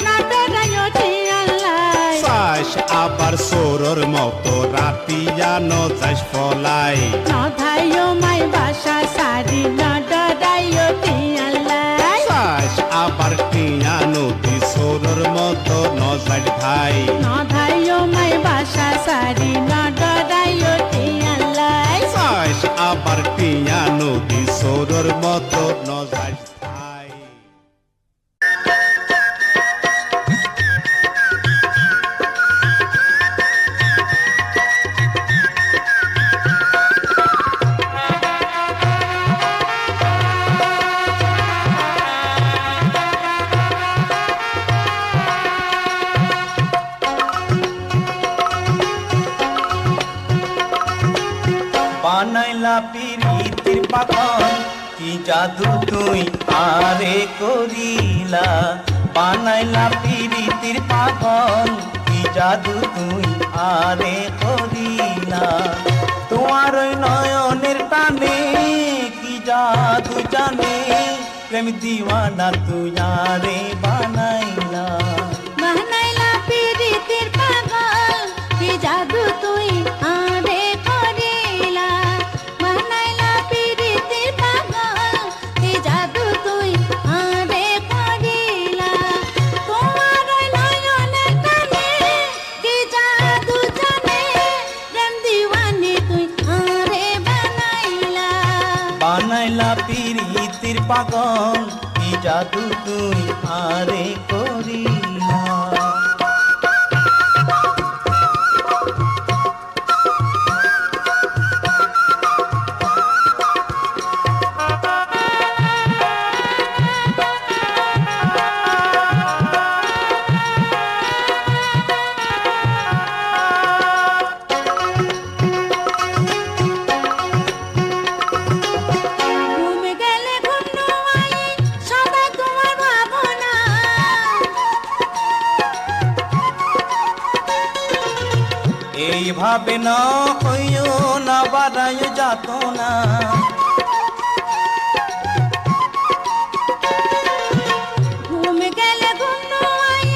না ডরাইও টিয়ালাই চাষ আবার সোরর মতো রাতিয়ানো যাইস ফলাই না ধাইও মাই বাসা সারি না ডরাইও টিয়ালাই চাষ আবার টিয়া নদী সোরর মতো নজার ভাই না ধাইও মাই বাসা সারি না ডরাইও টিয়ালাই চাষ আবার টিয়া নদী সোরর মতো নজার ভাই বানাইলা পিরিতির পাখন কি জাদু তুই আরে করিলা বানাইলা পিরিতির পাখন কি জাদু তুই আরে করিলা তোমার ওই নয়নের টানে কি জাদু জানে প্রেম দিওয়ানা তুই আরে বানাইলা বানাইলা পিরিতির পাগল কি জাদু তুই আরে করিলা বানাইলা পিরিতির পাগল কি জাদু তুই আরে করিলা তোমার ওই নয়নের টানে কি জাদু জানে প্রেম দিওয়ানি তুই আরে বানাইলা বানাইলা পিরিতির পাগল কি জাদু তুই আরে করিলা ঘুম গেলে ঘুম নোয়াই সদা তোমার ভাবনা এইভাবে না হইও না বাড়াই যাত না ঘুম গেলে ঘুম নোয়াই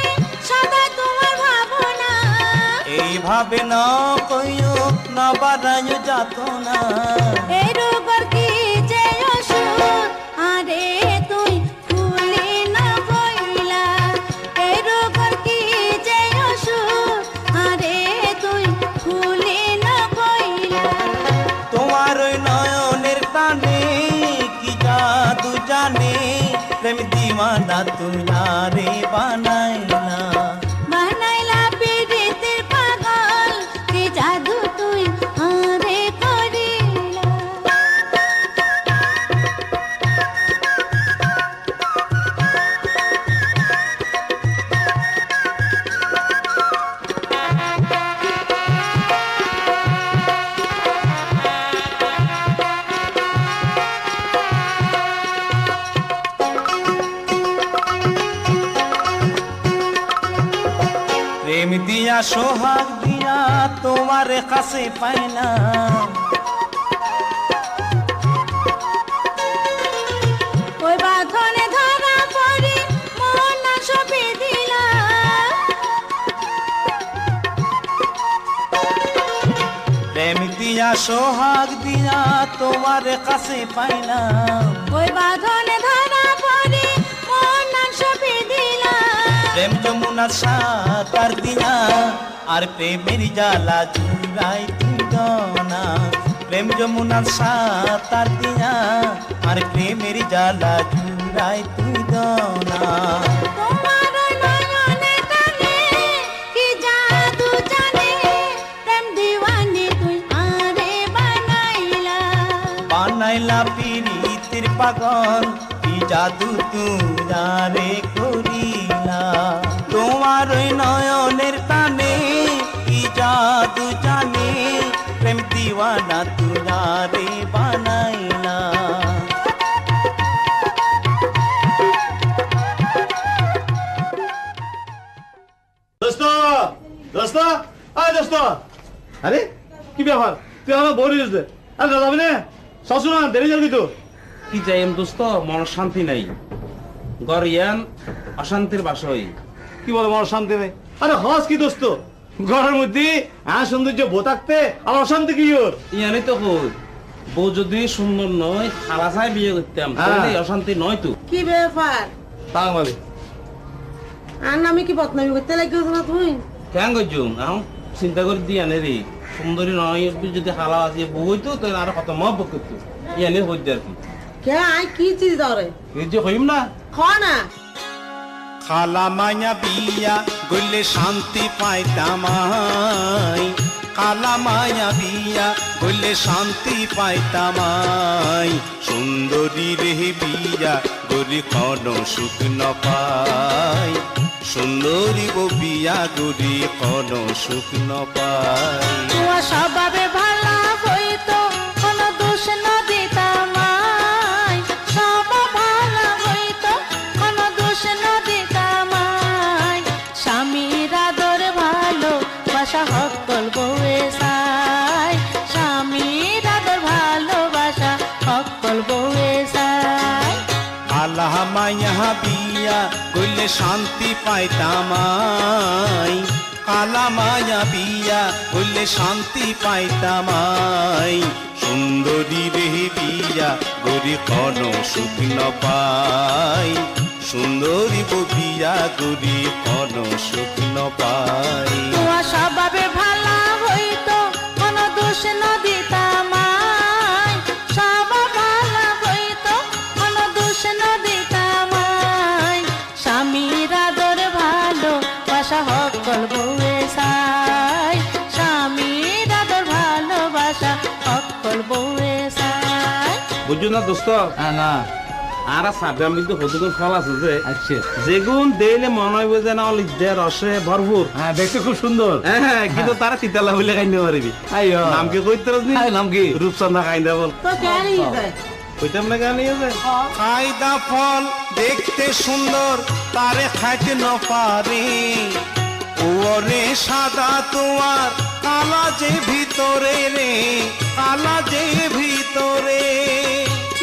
সদা তোমার ভাবনা এইভাবে না হইও না বাড়ায় যাত না এই রোগর কি যে ওষুধ আরে তুই ফুলি না বইলা এই রোগর কি যে ওষুধ আরে তুই ফুলি না বইলা তোমার ওই নয়নের টানে কি জাদু জানে প্রেম দিওয়ানা তুলারে বানাইলা বানাইলা পীড়িতের পাগল কি জাদু তুই আরে করিলা প্রেম দিয়া সোহাগ দিয়া তোমার কাছে পাইলাম ওই বাঁধনে ধরা পড়ি মন সপে দিলা প্রেম দিয়া সোহাগ দিয়া তোমার কাছে পাইলাম ওই বাঁধনে ধরা পড়ি মন সপে দিলা প্রেম যমুনা সাঁতার দিয়া আর প্রেমের জ্বালা জুড়াই তুই না প্রেম যমুনা সাঁতার দিয়া আর প্রেমের জ্বালা জুড়াই তুই না তোমার ওই নয়নে টানে কি জাদু জানে প্রেম দিওয়ানি তুই আরে বানাইলা বানাইলা পীড়িতের পাগল কি জাদু তুলারে করিলা তোমার ওই নয়নের টানে কি জাদু জানে প্রেম দিওয়ানা তুলারে বানাইলা দোস্ত দোস্ত আয় দোস্ত আরে কি ব্যাপার তুই আমার বলিস দে আরে যাবি না শাশু না দেরি যাবি তো কি চাই দোস্ত মন শান্তি নাই গরিয়ান অশান্তির বাসই কি বলে মন শান্তি নেই আরে হস কি দোস্ত ঘরের মধ্যে সৌন্দর্য বো থাকতে আর অশান্তি কি ওর ইয়ানি তো কই বউ যদি সুন্দর নয় খালা চাই বিয়ে করতাম তাহলে এই অশান্তি নয় তো কি ব্যাপার তাং মালি আর নামে কি বদনামি করতে লাগিয়েছ না তুই কেন করছুম এখন চিন্তা করে দিয়ে আনে রে সুন্দরী নয় যদি খালা আছে বউ হইতো তাহলে আর কত মহব্বত করতো ইয়ানি হইতে আর কি কে আই কি চিজ ধরে এই যে হইম না খ না খালা মায়া বিয়া গলে শান্তি পাইতামাই কালা মায়া বিয়া গলে শান্তি পাইতামাই সুন্দরী রে বিয়া গরি কোন সুখ ন পাই সুন্দরী গো বিয়া গরি কোন সুখ ন পাই তোমার স্বভাবে ভালো হইতো কোনো দোষ না দিতাম আয়। স্বভাব ভালো হইতো কোনো দোষ না দিতাম আয়। স্বামীর আদর ভালো বাসা সকল বউয়ে চায় স্বামীর আদর ভালোবাসা সকল বউয়ে চায় আল্লাহ মায়া বিয়া গলে শান্তি পাইতামাই কালা মায়া বিয়া গলে শান্তি পাইতামাই সুন্দরী রে বিয়া গরি কোন সুখ ন পাই সুন্দরী গো বিয়া গরি কোন সুখ ন পাই তোমার স্বভাবে ভালো হইতো কোনো দোষ না দিতাম আয়। স্বভাব ভালো হইতো কোনো দোষ না দিতাম আয়। স্বামীর আদর ভালো বাসা সকল বউয়ে চায় স্বামীর আদর ভালোবাসা সকল বউয়ে চায় বুঝছো না দোস্ত না আর সাবে আমি তো হতুগুন ফল আছে যে আচ্ছা যেগুন দেইলে মনে হইব যে না লিদ্যা রসে ভরপুর হ্যাঁ দেখতে খুব সুন্দর হ্যাঁ কিন্তু তারা তিতালা হইলে খাইতে পারবি আইয়ো নাম কি কইতে রাজনি নাম কি রূপচন্দা খাইন্দা বল তো কেন যায় কইতাম না গানি আছে কায়দা ফল দেখতে সুন্দর তারে খাইতে ন পারে ওরে সাদা তোমার কালা যে ভিতরে রে কালা যে ভিতরে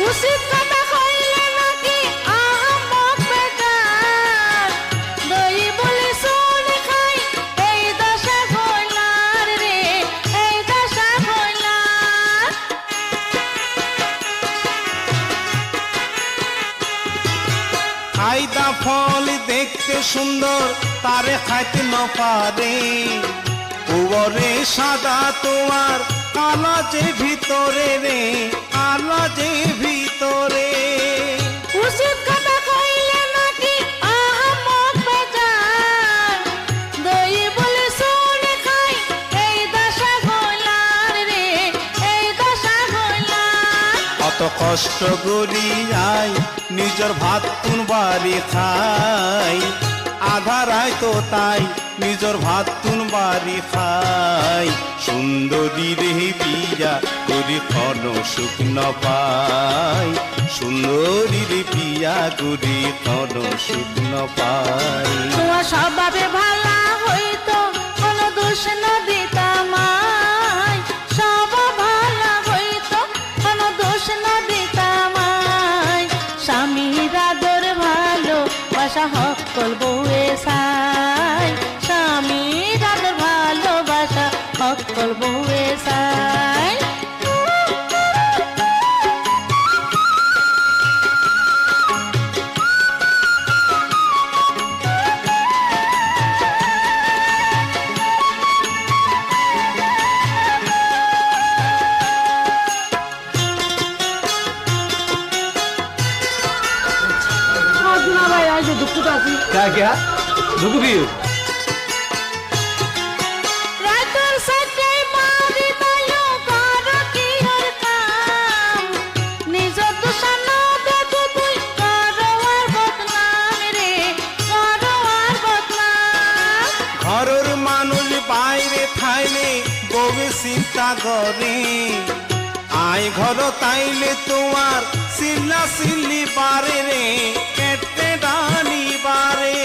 উচিত কথা কইলে নাকি আহম্মক বেকার দই বলে সোন খাই এই দশা হইলার রে এই দশা সাইদা ফল দেখতে সুন্দর তারে খাইতে ন পারে ওরে সাদা তোমার কালা যে ভিতরে রে কালা যে ভিতরে উচিত কথা কইলে নাকি আহামক বেজার দই বলে শুনে খাই এই দশা গলার রে এই দশা গলার অত কষ্ট করি আই নিজের ভাত তুন বাড়ি খাই আধারায় তো তাই নিজের ভাত তুন বাড়ি খাই সুন্দরী রে পিয়া করি ক্ষণ সুখ ন পাই সুন্দরী রে পিয়া করি ক্ষণ সুখ ন পাই তোমার স্বভাবে ভালা হইতো কোনো দোষ না দিতাম আই স্বভাব ভালা হইতো কোনো দোষ না দিতাম আই স্বামীর আদর ভালো বাসা হকল বউয়ে সাই স্বামীর আদর ভালোবাসা হকল বউয়ে সাই আজ না ভাই আজ দুঃখটা আছি क्या क्या दुख भी রাতর সাথে মারি তাইও করো কি ওর কাম নিজ দোষানো দেখো তুই করো আর বদনাম রে করো আর বদনাম ঘরের মানুষ বাইরে থাইলে বউয়ে চিন্তা করে আয় ঘর তাইলে তোমার সিল্লা সিল্লি বারে রে কেটে ডানি বারে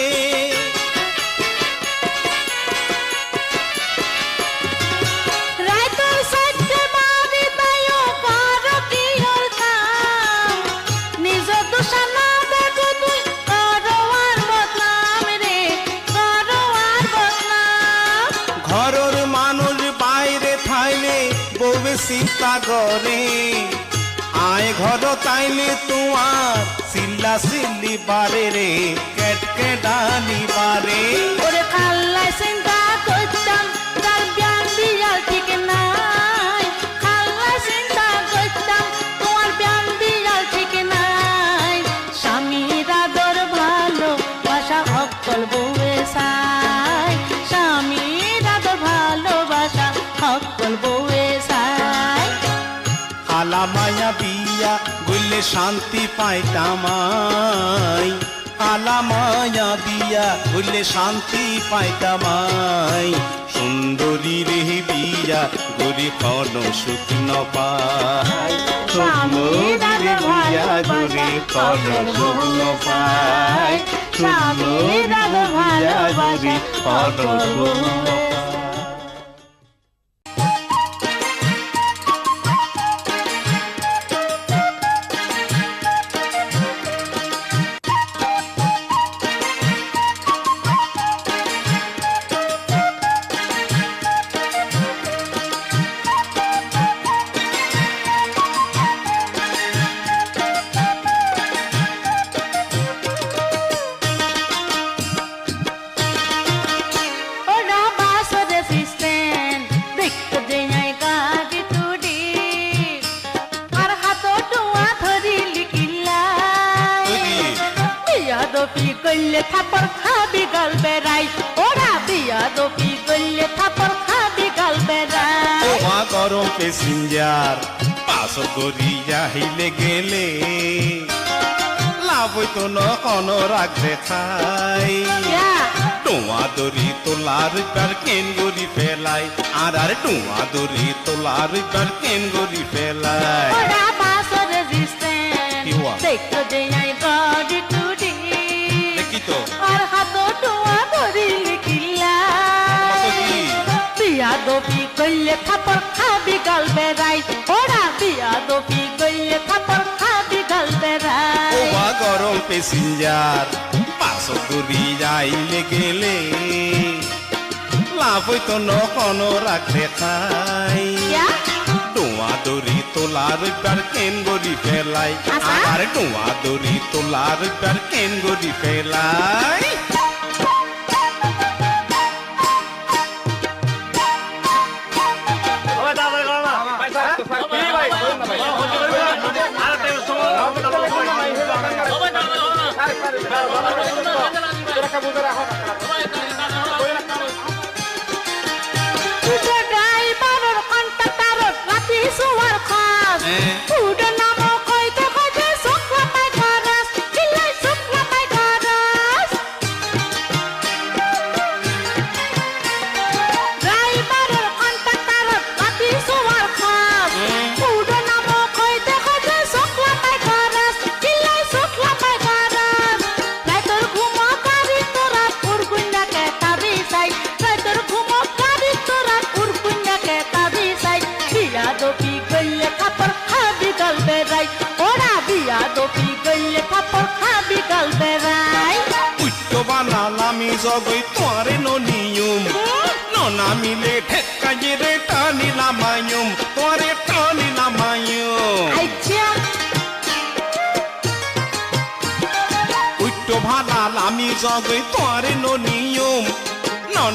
রাতর সাথে মারি তাইও করো কি ওর কাম নিজ দোষানো দেখো তুই করো আর বদনাম রে করো আর বদনাম ঘরের মানুষ বাইরে থাইলে বউয়ে চিন্তা করে আয় ঘর তাইলে তোমার সিল্লা সিল্লি বারে রে কেটকে ডানি বারে ওরে খাল্লায় চিন্তা করতাম তার জ্ঞান বিয়ার ঠিক নাই খাল্লায় চিন্তা করতাম তোমার জ্ঞান বিয়ার ঠিক নাই স্বামীর আদর ভালো বাসা হকল বউয়ে সাই স্বামীর আদর ভালোবাসা হকল বউয়ে সাই আলা মায়া বিয়া গুলে শান্তি পাইতামাই আলা মায়া বিয়া গুলে শান্তি পাইতামাই সুন্দরী রে বিয়া গরি ক্ষণ সুখ ন পাই সুন্দরী রে বিয়া গরি ক্ষণ সুখ ন পাই সুন্দরী রে বিয়া গরি ক্ষণ সুখ ন পাই ওরা বাসরে সিস্টেম দেখতে দেয় গাড়ি তুডি আর হাত ডুয়া ধরি লিখিলাই বিয়া দপি করলে থাপর খাবি গাল বেড়াই ওরা বিয়া দপি করলে থাপর খাবি গাল বেড়াই ওমা গরম পেসেঞ্জার পাশ করিয়া হইলে গেলে লাভ হইতো ন কোন রাগ দেখাই টোয়া দড়ি তোলার বার কেন গরি ফেলাই আর টোয়া দড়ি তোলার বার কেন গরি ফেলাই ওরা বাসরে সিস্টেম কি হওয়া? দেখতে দেয় গাড়ি তুডি দেখি তো আর হাত ডুয়া ধরি লিখিলাই বিয়া দপি করলে থাপর খাবি গাল বেড়াই ওরা বিয়া দপি করলে থাপর খাবি গাল বেড়াই ওমা গরম পেসেঞ্জার পাশ করিয়া আইলে গেলে লাভ হইতো ন কোন রাগ দেখাই টোয়া দড়ি তোলা তোলার প্যার কেন গড়ি ফেলাই আর ডোয়া দড়ি তোলার প্যার কেন গড়ি ফেলাই ড্রাইভারের কন্ট্রাক্টরের রাতি শোয়ার খাস উড়ে নামো কইতে কইতে শুকলা পাই খরচ কিলাই শুকলা পাই খরচ ড্রাইভারের কন্ট্রাক্টরের রাতি শোয়ার খাস উড়ে নামো কইতে কইতে শুকলা পাই খরচ কিলাই শুকলা পাই খরচ রাইতর ঘুমো গাড়ি তোরা উড়গুন্ডাকে তাবি সাই রাইতর ঘুমো গাড়ি তোরা উড়গুন্ডাকে তাবি সাই বিয়া দপি গইলে খাপর খাবি গলবে রাই ওরা বিয়া দপি গইলে খাপর খাবি গলবে রাই উচ্চ বানালামি জগই তোরে নিয়ম নামিলে ঠেক্কাই রে টানি নামায়ুম তোরে টানি নামায়ুম আচ্ছা উচ্চ ভালালামি জগই তোরে নিয়ম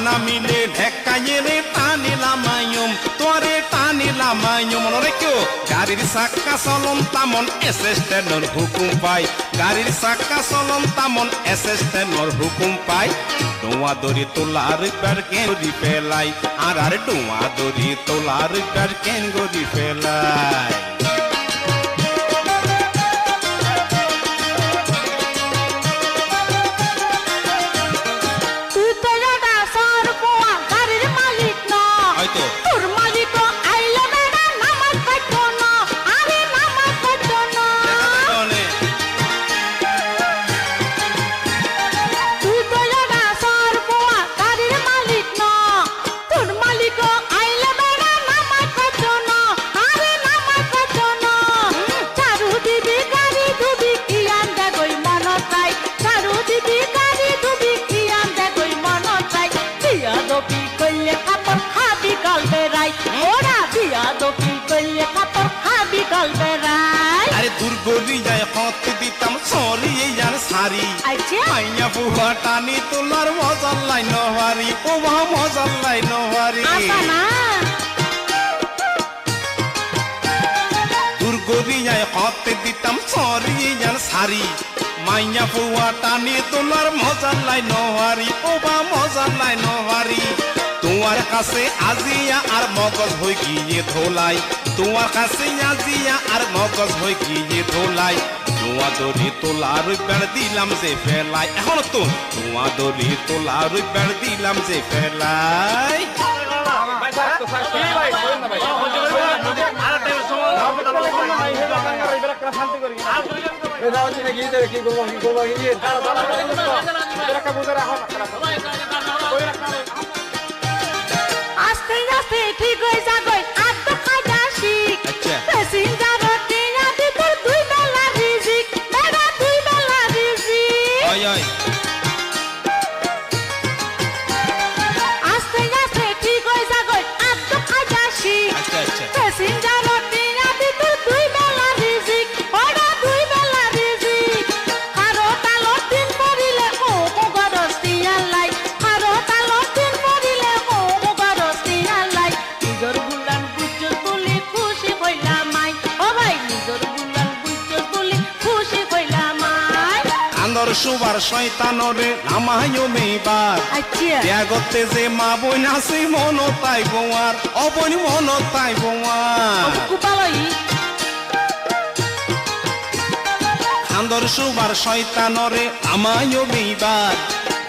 নামিলে ঠেক্কাই রে টানি নামায়ুম তোরে টানি নামায়ুম মনে রেখো গাড়ির চাক্কা চলন তামন এসিস্ট্যান্টর হুকুম পাই গাড়ির চাক্কা চলন তামন এসিস্ট্যান্টর হুকুম পাই ডোয়া দড়ি তোলার প্যার কেন গড়ি ফেলাই আর ডোয়া দড়ি তোলার প্যার কেন গড়ি ফেলাই তুই তো জানা সর পোয়া গাড়ির মালিক না হয়তো তোর মালিক আইলে বেড়া নামাজ পড়তো না আরে নামাজ পড়তো না তুই তো জানা সর পোয়া গাড়ির মালিক না তোর মালিক আইলে বেড়া নামাজ পড়তো না আরে নামাজ পড়তো না চারু দিবি গাড়ি দুবি কি আন্দা গই মন চাই চারু দিবি গাড়ি দুবি কি আন্দা গই মন চাই বিয়া দপি কইলে খাপর খাবি গলবে রাই ওরা বিয়া দপি কইলে খাপর খাবি গলবে রাই আরে দুর্গরি যায় হত দিতাম সরিয়ে যার সারি আচ্ছা মাইয়া বুয়া টানি তোলার মজার লাইন হারি ও মা মজার লাইন হারি আসা না দুর্গরি যায় হত দিতাম সরিয়ে যার সারি মাইয়া বুয়া টানি তোলার মজার লাইন হারি ও মা মজার লাইন হারি তোমার কাছে আজিয়া আর মগজ হয়ে গিয়ে ধোলাই তোমার কাছে আজিয়া আর মগজ হয়ে গিয়ে ধোলাই ধোঁয়া দড়ি তোলার বেড় দিলাম যে ফেলাই এখন তো ধোঁয়া দড়ি তোলার বেড় দিলাম যে ফেলাই আস্তে আস্তে ঠিক হয়ে যাবে আর তো খাজা শিখ আচ্ছা প্যাসেঞ্জার টিয়া দিতে দুই বেলা রিজিক বেড়া দুই বেলা রিজিক ওই ওই আস্তে আস্তে ঠিক হয়ে যাবে আর তো খাজা শিখ আচ্ছা আচ্ছা প্যাসেঞ্জার টিয়া দিতে দুই বেলা রিজিক ওরা দুই বেলা রিজিক কারো তালো দিন পড়িলে ও গরস্তিয়া লাই কারো তালো দিন পড়িলে ও গরস্তিয়া লাই নিজর গুলান বুঝছো তুলি খুশি হইলা মাই ও ভাই নিজর গুলান বুঝছো তুলি খুশি হইলা মাই আন্দর সুবার শয়তানরে নামায়ো মেবার আচ্ছা ত্যাগতে যে মা বই নাসি মন তাই বোয়ার অবন মন তাই বোয়ার কুপালই আন্দর সুবার শয়তানরে নামায়ো মেবার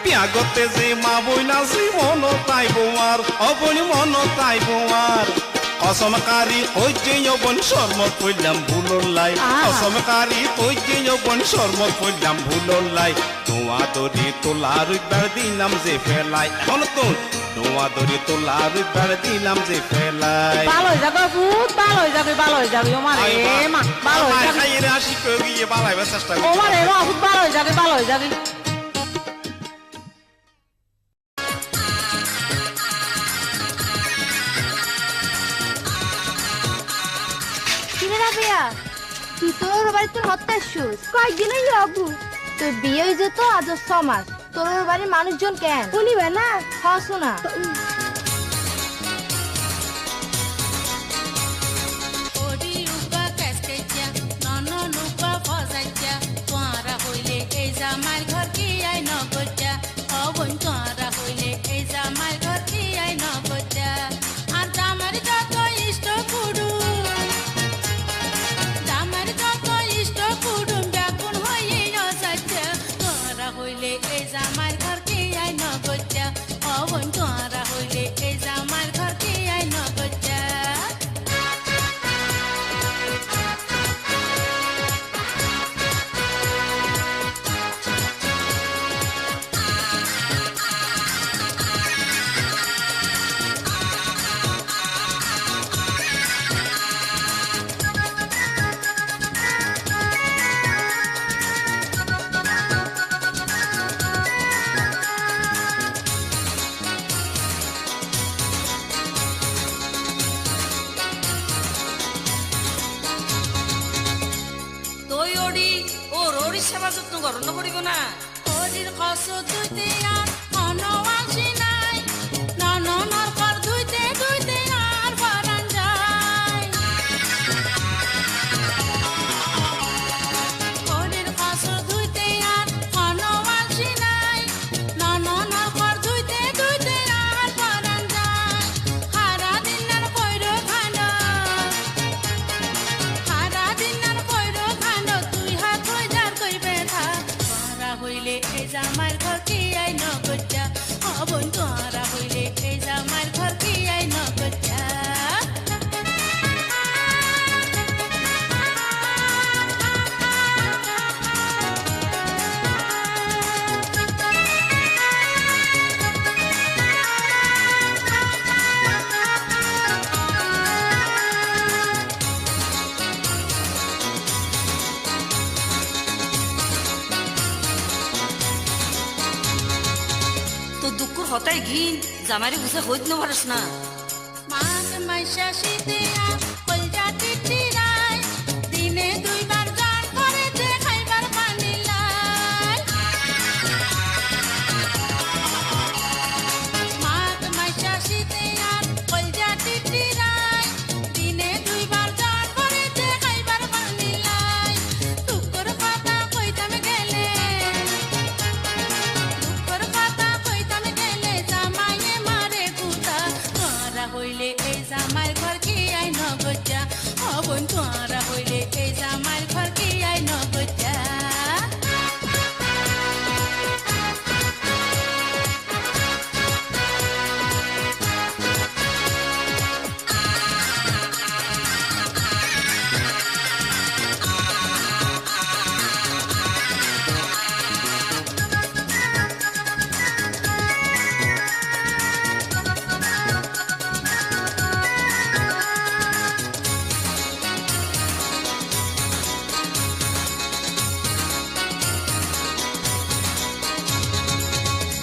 ত্যাগতে যে মা বই নাসি মন তাই বোয়ার অবন মন তাই বোয়ার অসমকারী ঐক্য যৌবন শর্মত কইলাম ভুললাই অসমকারী ঐক্য যৌবন শর্মত কইলাম ভুললাই ধোঁয়া দড়ি তোলার বেড় দিলাম যে ফেলাই এখন তো ধোঁয়া দড়ি তোলার বেড় দিলাম যে ফেলাই ভালো হয়ে যাবে ভূত ভালো হয়ে যাবে ভালো হয়ে যাবে ওমারে মা ভালো হয়ে যাবে খাইয়ে আসি গিয়ে বালাইবার চেষ্টা করি ওমারে মা ভূত ভালো হয়ে যাবে ভালো হয়ে যাবে রাবিয়া তুই তোর বাড়িতে হত্যা শুস কয়েকদিন হইল আবু তোর বিয়ে হয়ে যেত আজ 6 মাস তোর বাড়ির মানুষজন কেন শুনিবে না হ শোনা ওডি উবা কাসকেচা নন নুবা ফজাচা তোরা হইলে এই জামার ঘর কি আই নগচা অবন তোরা হইলে এই জামার ঘর কি আই নগচা আর জামার যত ইষ্ট কুডু জামার যত ইষ্ট কুডু ব্যাকুন হইয়ে নসাচা তোরা হইলে এই জামার ঘর কি আই নগচা অবন তোরা হইলে এই জামার ঘর কি আই নগচা তই অৰি অৰি সেৱা যত্ন ঘৰত নকৰিব না শরীর কষ্ট ধুইতে আর মনোয়াসি নাই ননর পর ধুইতে ধুইতে আর পরান যায় শরীর কষ্ট ধুইতে আর মনোয়াসি নাই ননর পর ধুইতে ধুইতে আর পরান যায় সারা দিন আর পয়রো খানো সারা দিন আর পয়রো খানো তুই হাত হয়ে যার কইবে থা তোরা হইলে এই জামার ঘর কি আই নগচা অবন তোরা হইলে এই জামার ঘর কি আই নগচা তোর দুঃখর হতাই ঘিন জামাইরে বুঝে হইত না পারিস না মাঘ মাসা শীতে আর কলজা টিটিরাই দিনে দুইবার গান করেছে খাইবার পানি লাই মাঘ মাসা শীতে আর কলজা টিটিরাই দিনে দুইবার গান করেছে খাইবার পানি লাই টুকুর কথা কইতাম গেলে টুকুর কথা কইতাম গেলে জামাইয়ে মারে কুতা তোরা হইলে এই জামার ঘর কি আই নগচা অবন তোরা হইলে এই জামার ঘর কি আই নগচা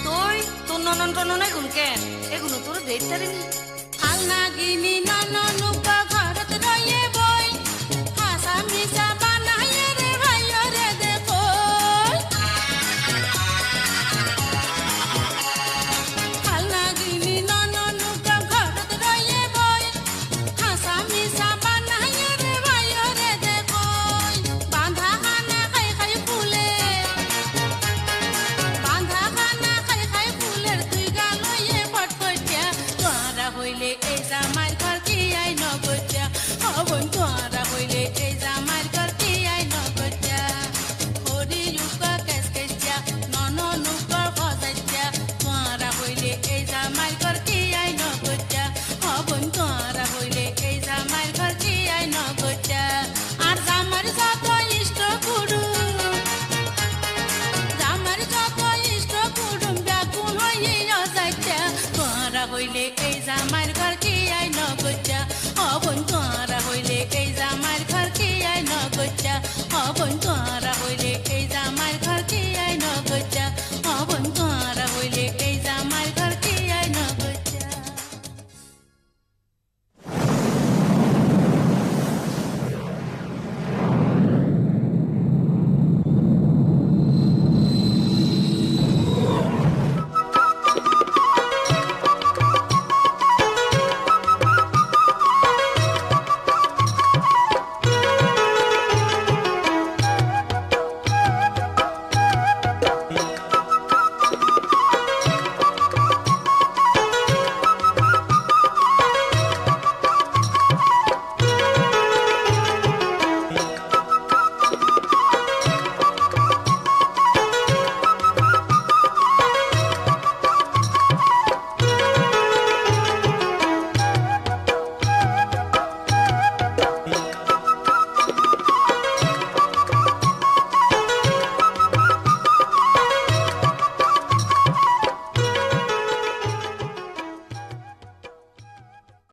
তই তোর ননন টনন এগুন কেন এগুলো তোর দেখতে পারিনি আলনাগিনি ননন